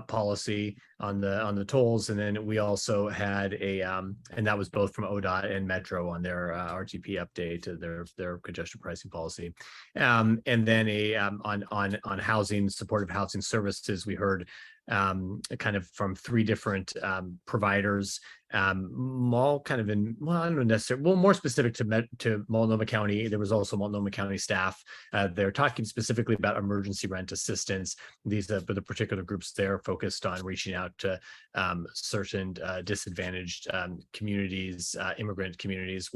policy on the tolls, and then we also had and that was both from ODOT and Metro on their RTP update to their congestion pricing policy, and then on housing, supportive housing services. We heard kind of from three different providers, all kind of in, well, I don't know necessarily, well, more specific to Multnomah County. There was also Multnomah County staff. They're talking specifically about emergency rent assistance. These are the particular groups there focused on reaching out to certain disadvantaged communities, immigrant communities.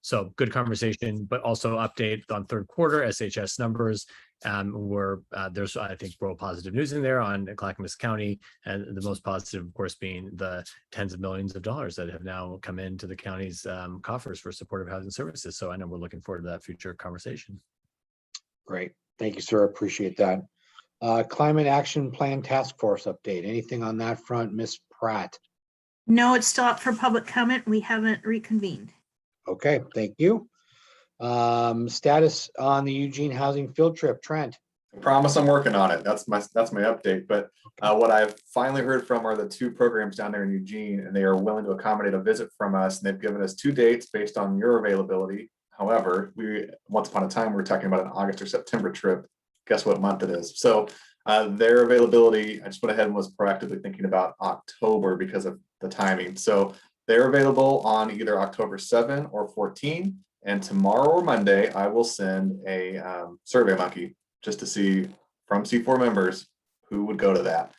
So good conversation, but also update on third quarter SHS numbers. There's, I think, real positive news in there on Clackamas County, and the most positive, of course, being the tens of millions of dollars that have now come into the county's coffers for supportive housing services. So I know we're looking forward to that future conversation.
Great. Thank you, sir. Appreciate that. Climate Action Plan Task Force update. Anything on that front, Ms. Pratt?
No, it's still up for public comment. We haven't reconvened.
Okay, thank you. Status on the Eugene housing field trip, Trent.
I promise I'm working on it. That's my update. But what I've finally heard from are the 2 programs down there in Eugene, and they are willing to accommodate a visit from us. And they've given us 2 dates based on your availability. However, once upon a time, we were talking about an August or September trip. Guess what month it is? So their availability, I just went ahead and was proactively thinking about October because of the timing. So they're available on either October 7 or 14. And tomorrow or Monday, I will send a survey monkey just to see from C4 members who would go to that.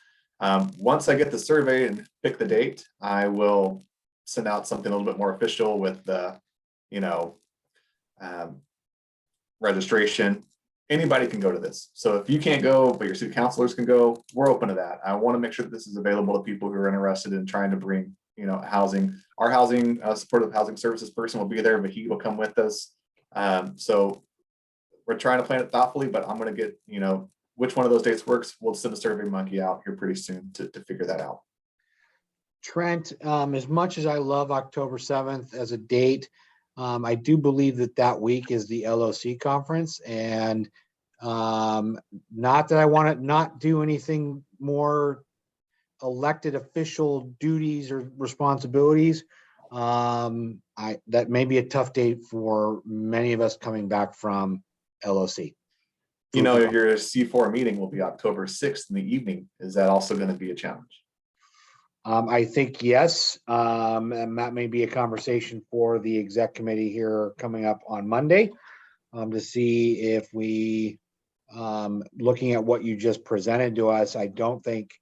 Once I get the survey and pick the date, I will send out something a little bit more official with the, registration. Anybody can go to this. So if you can't go, but your city councilors can go, we're open to that. I want to make sure that this is available to people who are interested in trying to bring, housing. Our housing, supportive housing services person will be there, but he will come with us. So we're trying to plan it thoughtfully, but I'm going to get, which one of those dates works. We'll send a survey monkey out here pretty soon to figure that out.
Trent, as much as I love October 7th as a date, I do believe that week is the LOC conference, and not that I want to not do anything more elected official duties or responsibilities. That may be a tough date for many of us coming back from LOC.
Your C4 meeting will be October 6th in the evening. Is that also going to be a challenge?
I think yes, and that may be a conversation for the exec committee here coming up on Monday, to see if we, looking at what you just presented to us, I don't think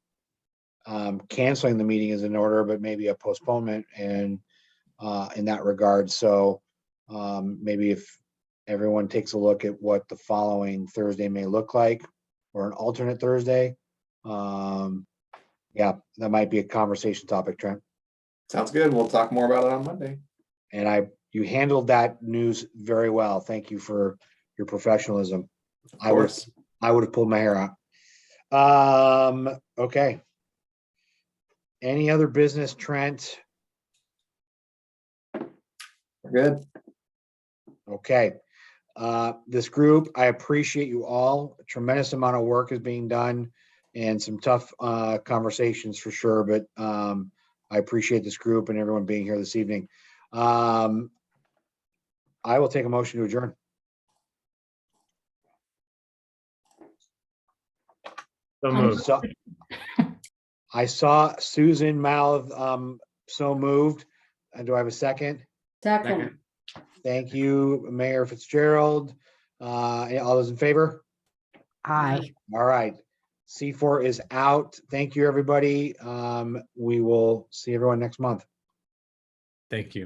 canceling the meeting is in order, but maybe a postponement and in that regard. So maybe if everyone takes a look at what the following Thursday may look like, or an alternate Thursday. Yeah, that might be a conversation topic, Trent.
Sounds good. We'll talk more about it on Monday.
And you handled that news very well. Thank you for your professionalism. I would have pulled my hair out. Okay. Any other business, Trent?
We're good.
Okay. This group, I appreciate you all. A tremendous amount of work is being done and some tough conversations for sure, but I appreciate this group and everyone being here this evening. I will take a motion to adjourn.
So moved.
I saw Susan mouth, so moved. And do I have a second?
Second.
Thank you, Mayor Fitzgerald. All those in favor?
Aye.
All right. C4 is out. Thank you, everybody. We will see everyone next month.
Thank you.